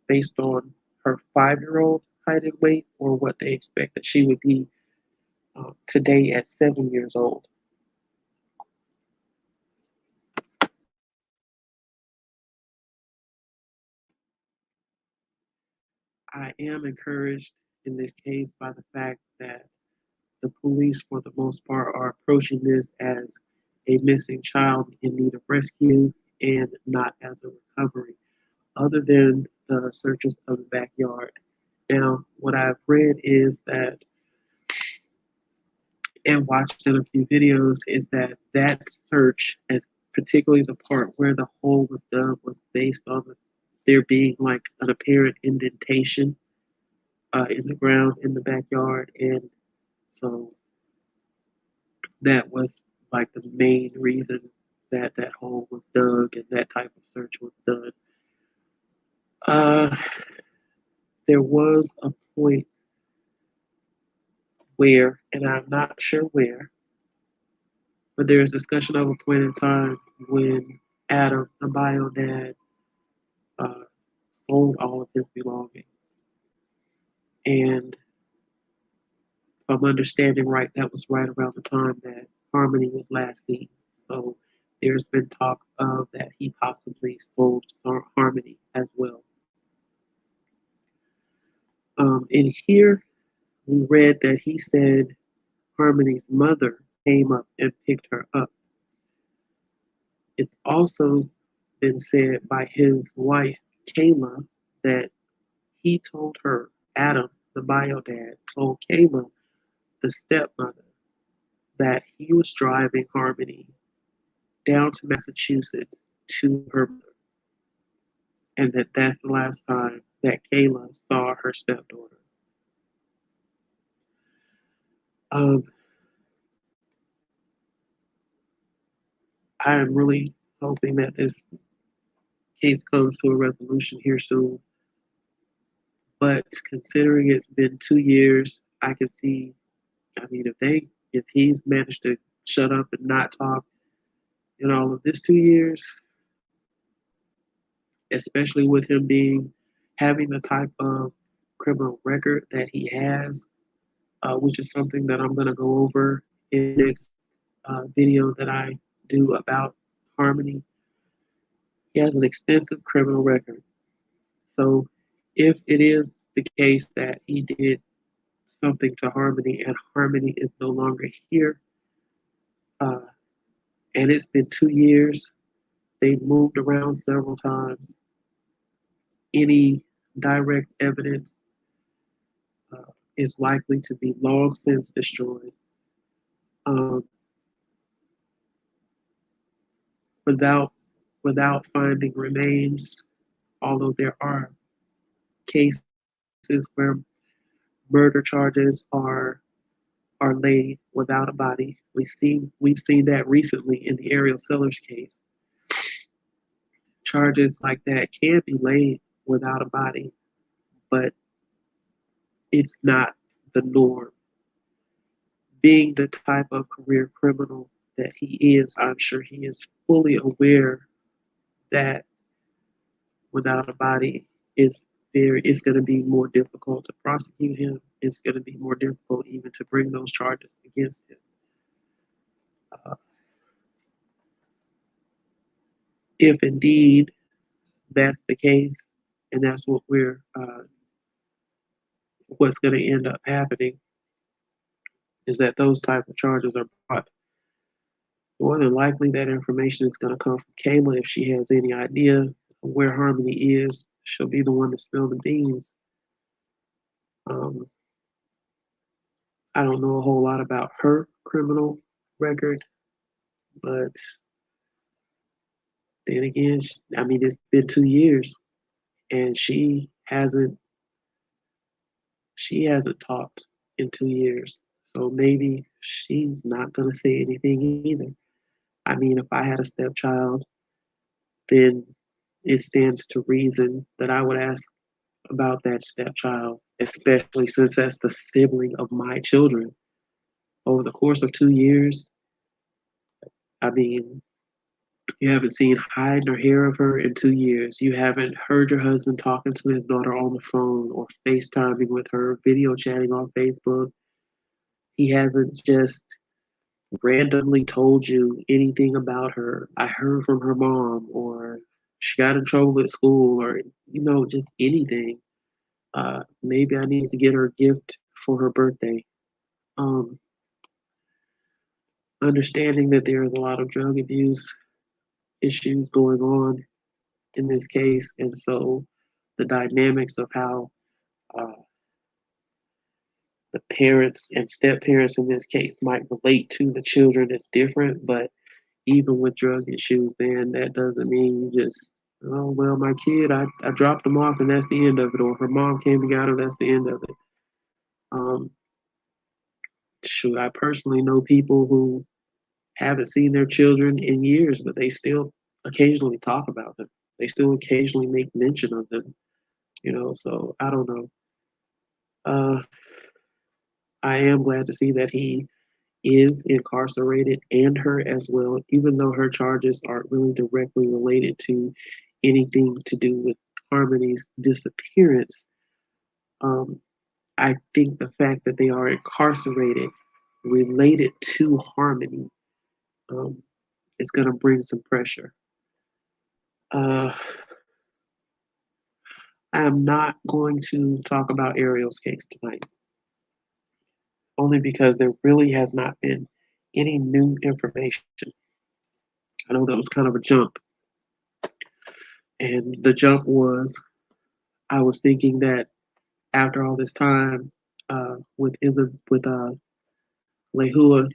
based on her 5-year-old height and weight, or what they expect that she would be today at 7 years old. I am encouraged in this case by the fact that the police, for the most part, are approaching this as a missing child in need of rescue and not as a recovery, other than the searches of the backyard. Now, what I've read is that, and watched in a few videos, is that that search, as particularly the part where the hole was dug, was based on there being like an apparent indentation in the ground in the backyard, and so that was like the main reason that that hole was dug and that type of search was done. There was a point where, and I'm not sure where, but there's discussion of a point in time when Adam, the bio dad, sold all of his belongings. And if I'm understanding right, that was right around the time that Harmony was last seen. So there's been talk of that he possibly sold Harmony as well. In here, we read that he said Harmony's mother came up and picked her up. It's also been said by his wife, Kayla, that he told her, Adam, the bio dad, told Kayla, the stepmother, that he was driving Harmony down to Massachusetts to her mother, and that that's the last time that Kayla saw her stepdaughter. I am really hoping that this case comes to a resolution here soon. But considering it's been 2 years, I can see. I mean, if he's managed to shut up and not talk in all of this 2 years, especially with him having the type of criminal record that he has, which is something that I'm going to go over in the next video that I do about Harmony. He has an extensive criminal record. So if it is the case that he did something to Harmony and Harmony is no longer here, and it's been 2 years, they've moved around several times. Any direct evidence is likely to be long since destroyed. Without finding remains, although there are cases where murder charges are laid without a body. We've seen that recently in the Ariel Sellers case. Charges like that can be laid without a body, but it's not the norm. Being the type of career criminal that he is, I'm sure he is fully aware that without a body, it's going to be more difficult to prosecute him. It's going to be more difficult even to bring those charges against him. If indeed that's the case, and that's what's going to end up happening, is that those type of charges are brought. More than likely, that information is going to come from Kayla. If she has any idea where Harmony is, she'll be the one to spill the beans. I don't know a whole lot about her criminal record, but then again, I mean, it's been 2 years, and she hasn't talked in 2 years. So maybe she's not going to say anything either. I mean, if I had a stepchild, then it stands to reason that I would ask about that stepchild, especially since that's the sibling of my children. Over the course of 2 years, I mean, you haven't seen hide nor hair of her in 2 years. You haven't heard your husband talking to his daughter on the phone or FaceTiming with her, video chatting on Facebook. He hasn't just randomly told you anything about her. I heard from her mom, or she got in trouble at school, or just anything. Maybe I need to get her a gift for her birthday. Understanding that there is a lot of drug abuse issues going on in this case, and so the dynamics of how the parents and step parents in this case might relate to the children is different. But even with drug issues, man, that doesn't mean you just, oh, well, my kid, I dropped them off and that's the end of it, or her mom came and got her, that's the end of it. Shoot, I personally know people who haven't seen their children in years, but they still occasionally talk about them. They still occasionally make mention of them, so I don't know. I am glad to see that he is incarcerated, and her as well, even though her charges aren't really directly related to anything to do with Harmony's disappearance. I think the fact that they are incarcerated related to Harmony is going to bring some pressure. I am not going to talk about Ariel's case tonight, only because there really has not been any new information. I know that was kind of a jump. And the jump was, I was thinking that after all this time, with Lehua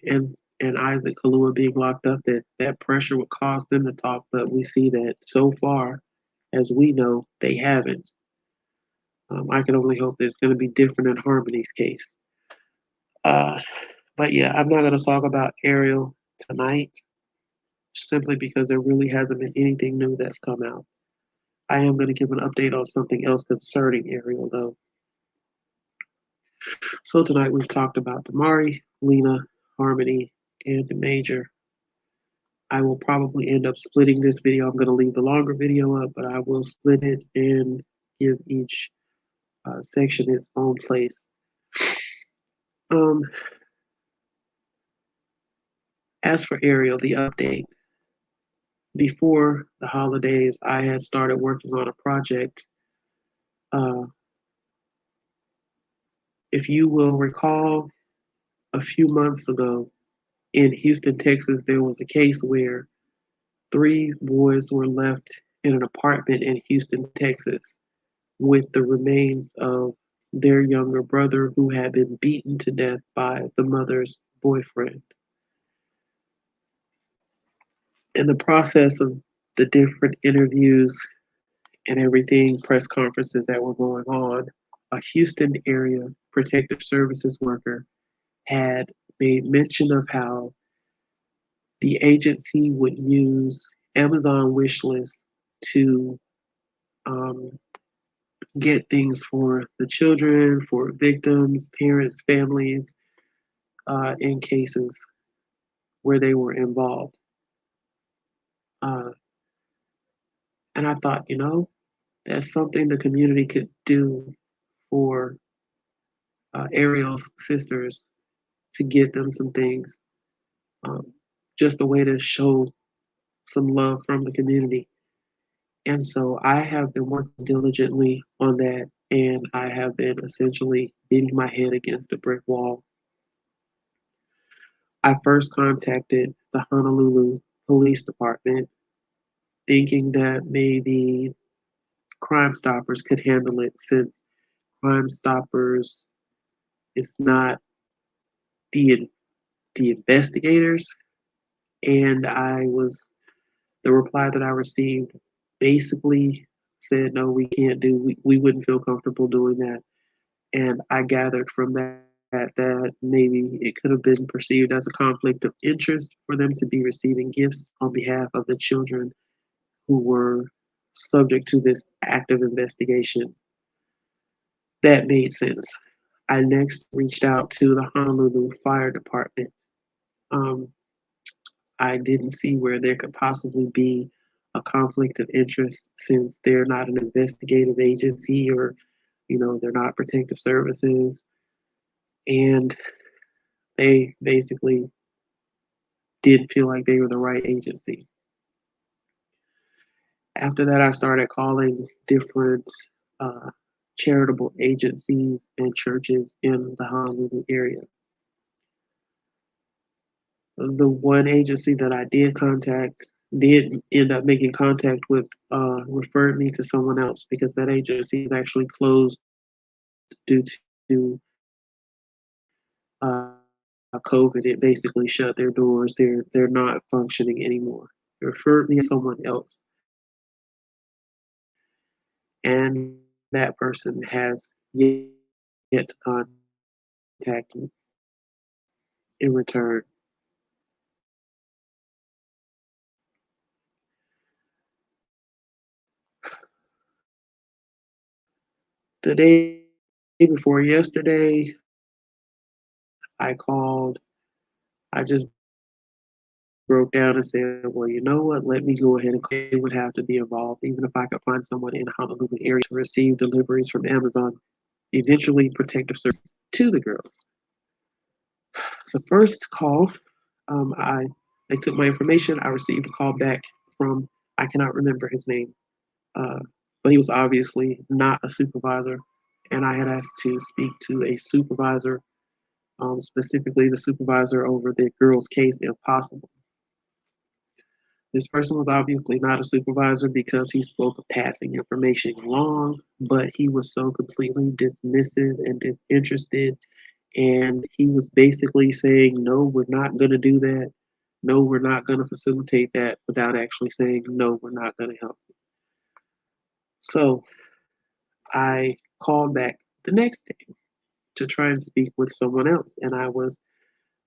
and Isaac Kalua being locked up, that pressure would cause them to talk. But we see that so far, as we know, they haven't. I can only hope that it's going to be different in Harmony's case. But yeah, I'm not going to talk about Ariel tonight. simply because there really hasn't been anything new that's come out. I am going to give an update on something else concerning Ariel, though. So tonight we've talked about Damari, Lina, Harmony, and the Major. I will probably end up splitting this video. I'm going to leave the longer video up, but I will split it and give each section its own place. As for Ariel, the update. Before the holidays, I had started working on a project. If you will recall, a few months ago in Houston, Texas, there was a case where 3 boys were left in an apartment in Houston, Texas, with the remains of their younger brother who had been beaten to death by the mother's boyfriend. In the process of the different interviews and everything, press conferences that were going on, a Houston area protective services worker had made mention of how the agency would use Amazon wish list to get things for the children, for victims, parents, families, in cases where they were involved. And I thought, that's something the community could do for Ariel's sisters to get them some things, just a way to show some love from the community. And so I have been working diligently on that, and I have been essentially beating my head against a brick wall. I first contacted the Honolulu Police Department, thinking that maybe Crime Stoppers could handle it, since Crime Stoppers is not the investigators. And the reply that I received basically said, no, we can't we wouldn't feel comfortable doing that. And I gathered from that maybe it could have been perceived as a conflict of interest for them to be receiving gifts on behalf of the children who were subject to this active investigation. That made sense. I next reached out to the Honolulu Fire Department. I didn't see where there could possibly be a conflict of interest, since they're not an investigative agency, or they're not protective services, and they basically didn't feel like they were the right agency. After that, I started calling different charitable agencies and churches in the Honolulu area. The one agency that I did contact did end up making contact with, referred me to someone else, because that agency is actually closed due to COVID. It basically shut their doors. They're not functioning anymore. They referred me to someone else, and that person has yet to contact me in return. The day before yesterday, I called. I just broke down and said, well, you know what? Let me go ahead and they would have to be involved, even if I could find someone in the Honolulu area to receive deliveries from Amazon, eventually protective service to the girls. The first call, they took my information. I received a call back from, I cannot remember his name, but he was obviously not a supervisor. And I had asked to speak to a supervisor, specifically the supervisor over the girls' case, if possible. This person was obviously not a supervisor, because he spoke of passing information along, but he was so completely dismissive and disinterested. And he was basically saying, no, we're not going to do that. No, we're not going to facilitate that, without actually saying, no, we're not going to help you. So I called back the next day to try and speak with someone else. And I was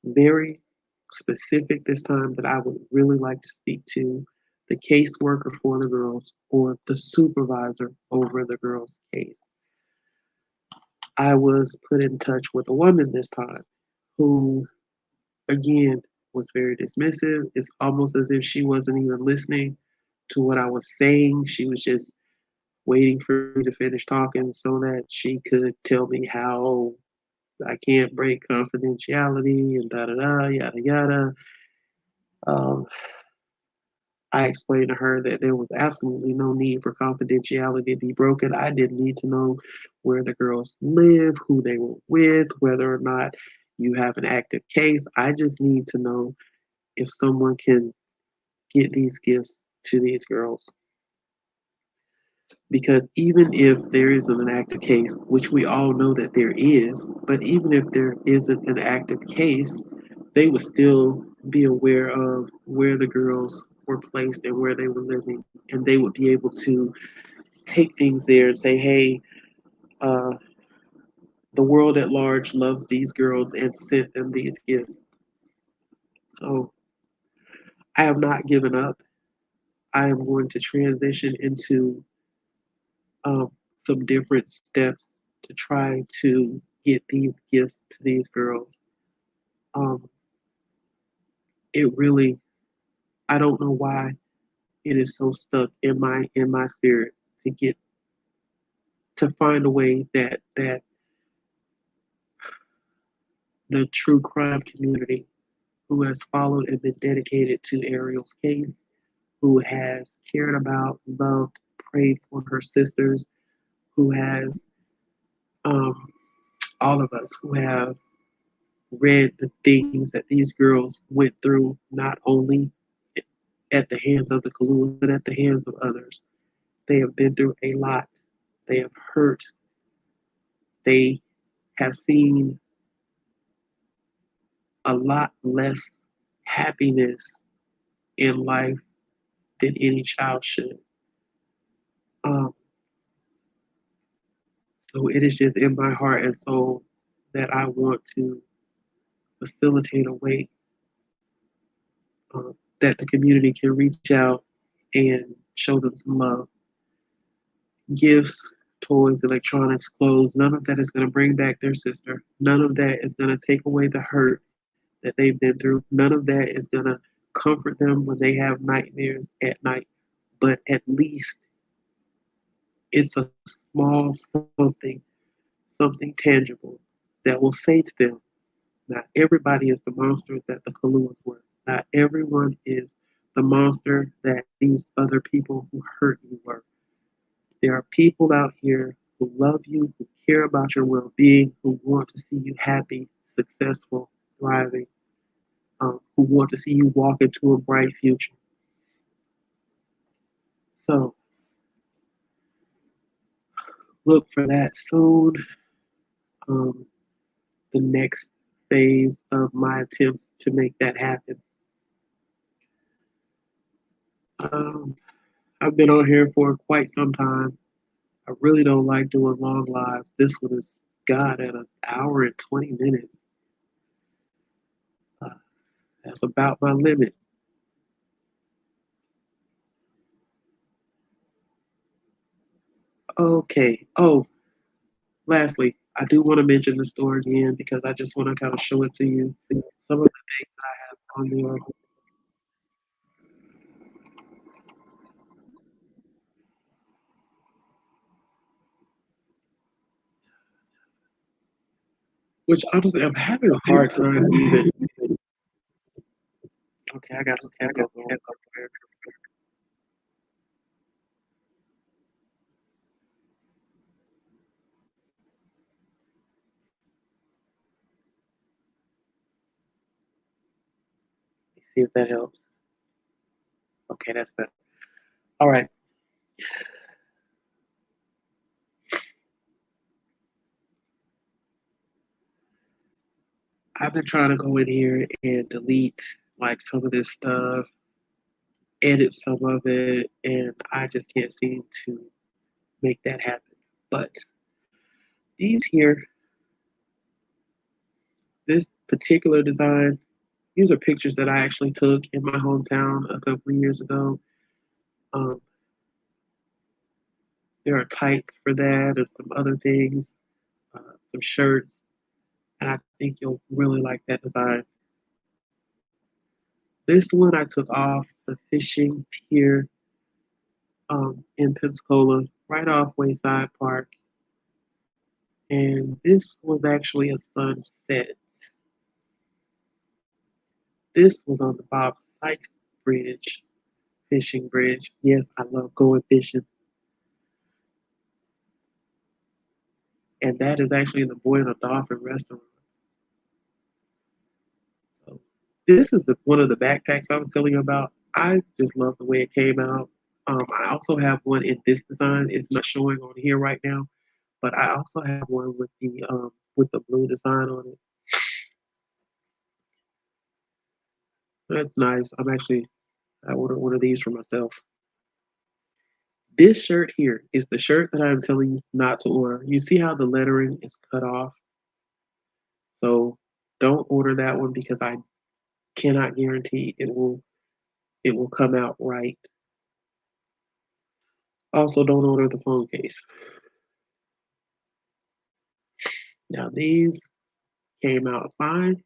very specific this time that I would really like to speak to the caseworker for the girls or the supervisor over the girls' case. I was put in touch with a woman this time who, again, was very dismissive. It's almost as if she wasn't even listening to what I was saying. She was just waiting for me to finish talking so that she could tell me how I can't break confidentiality and da da da, yada yada. Um, I explained to her that there was absolutely no need for confidentiality to be broken. I didn't need to know where the girls live, who they were with, whether or not you have an active case. I just need to know if someone can get these gifts to these girls. Because even if there isn't an active case, which we all know that there is, but even if there isn't an active case, they would still be aware of where the girls were placed and where they were living. And they would be able to take things there and say, hey, uh, the world at large loves these girls and sent them these gifts. So I have not given up. I am going to transition into um, some different steps to try to get these gifts to these girls. Um, it really, I don't know why it is so stuck in my spirit to get to find a way that the true crime community who has followed and been dedicated to Ariel's case, who has cared about, loved, prayed for her sisters, who has um, all of us who have read the things that these girls went through, not only at the hands of the Kalua, but at the hands of others. They have been through a lot. They have hurt. They have seen a lot less happiness in life than any child should. Um, so it is just in my heart and soul that I want to facilitate a way that the community can reach out and show them some love. Gifts, toys, electronics, clothes, none of that is going to bring back their sister. None of that is going to take away the hurt that they've been through. None of that is going to comfort them when they have nightmares at night. But at least it's a small something, something tangible that will say to them, not everybody is the monster that the Kaluas were. Not everyone is the monster that these other people who hurt you were. There are people out here who love you, who care about your well being, who want to see you happy, successful, thriving, who want to see you walk into a bright future. So look for that soon. Um, the next phase of my attempts to make that happen. Um, I've been on here for quite some time. I really don't like doing long lives. This one is, God, at an hour and 20 minutes. Uh, that's about my limit. Okay. Oh, lastly, I do want to mention the store again because I just want to kind of show it to you. Some of the things that I have on there, which honestly, I'm having a hard time even. Okay, I got some echoes on somewhere. Let's see if that helps. Okay, that's better. All right. I've been trying to go in here and delete like some of this stuff, edit some of it, and I just can't seem to make that happen. But these here, this particular design, these are pictures that I actually took in my hometown a couple of years ago. There are tights for that and some other things, some shirts, and I think you'll really like that design. This one I took off the fishing pier in Pensacola, right off Wayside Park. And this was actually a sunset. This was on the Bob Sykes Bridge, fishing bridge. Yes, I love going fishing. And that is actually in the Boy and a Dolphin restaurant. So this is one of the backpacks I was telling you about. I just love the way it came out. I also have one in this design. It's not showing on here right now, but I also have one with the blue design on it. That's nice. I ordered one of these for myself. This shirt here is the shirt that I'm telling you not to order. You see how the lettering is cut off? So don't order that one because I cannot guarantee it will come out right. Also, don't order the phone case. Now these came out fine.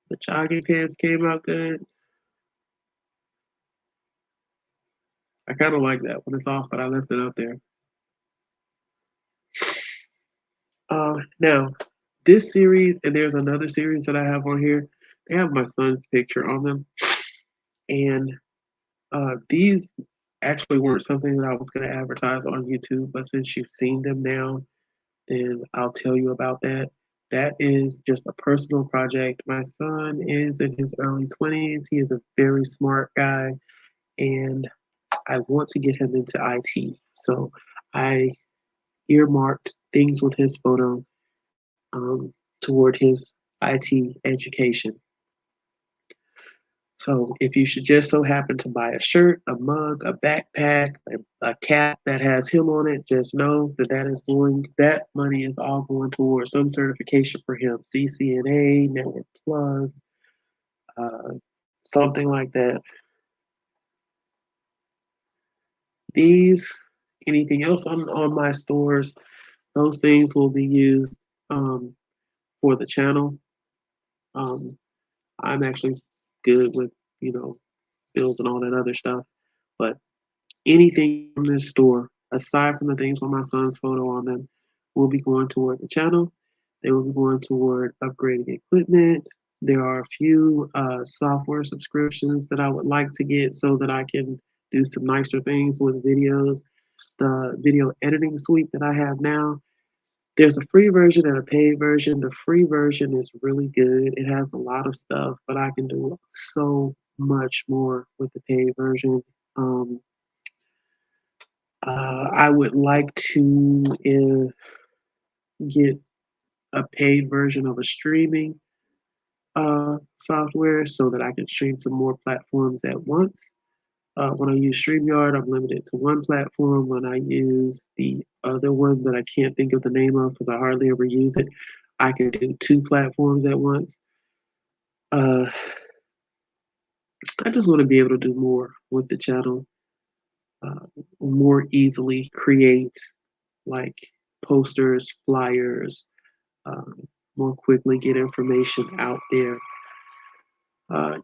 The jogging pants came out good. I kind of like that when it's off, but I left it up there. Now, this series, and there's another series that I have on here, they have my son's picture on them. And these actually weren't something that I was going to advertise on YouTube, but since you've seen them now, then I'll tell you about that. That is just a personal project. My son is in his early 20s. He is a very smart guy, and I want to get him into IT. So I earmarked things with his photo toward his IT education. So if you should just so happen to buy a shirt, a mug, a backpack, a cap that has him on it, just know that that money is all going towards some certification for him, CCNA, Network Plus, something like that. Anything else on my stores, those things will be used for the channel. I'm actually good with, bills and all that other stuff, but anything from this store, aside from the things with my son's photo on them, will be going toward the channel. They will be going toward upgrading equipment. There are a few software subscriptions that I would like to get so that I can do some nicer things with videos. The video editing suite that I have now, there's a free version and a paid version. The free version is really good. It has a lot of stuff, but I can do so much more with the paid version. I would like to get a paid version of a streaming software so that I can stream some more platforms at once. When I use StreamYard, I'm limited to one platform. When I use the other one that I can't think of the name of because I hardly ever use it, I can do two platforms at once. I just want to be able to do more with the channel, more easily create like posters, flyers, more quickly get information out there.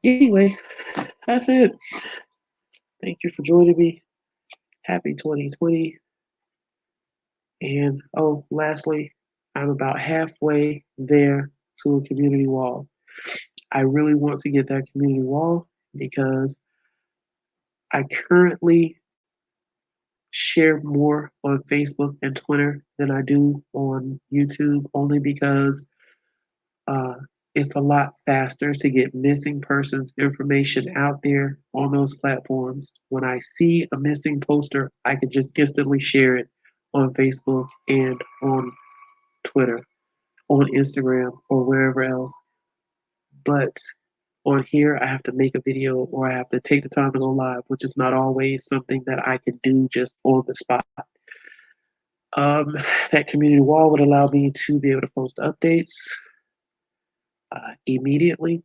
Anyway, that's it. Thank you for joining me. Happy 2020. And lastly, I'm about halfway there to a community wall. I really want to get that community wall because I currently share more on Facebook and Twitter than I do on YouTube, only because it's a lot faster to get missing persons information out there on those platforms. When I see a missing poster, I can just instantly share it on Facebook and on Twitter, on Instagram, or wherever else. But on here, I have to make a video or I have to take the time to go live, which is not always something that I can do just on the spot. That community wall would allow me to be able to post updates immediately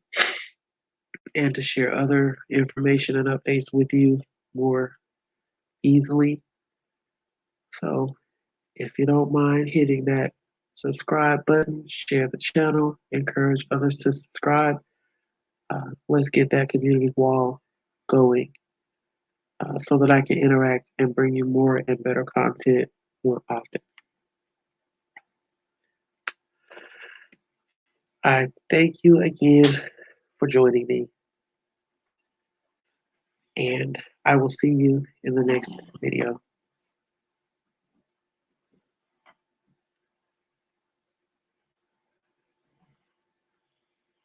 and to share other information and updates with you more easily. So if you don't mind hitting that subscribe button, share the channel, encourage others to subscribe. Let's get that community wall going so that I can interact and bring you more and better content more often. I thank you again for joining me, and I will see you in the next video.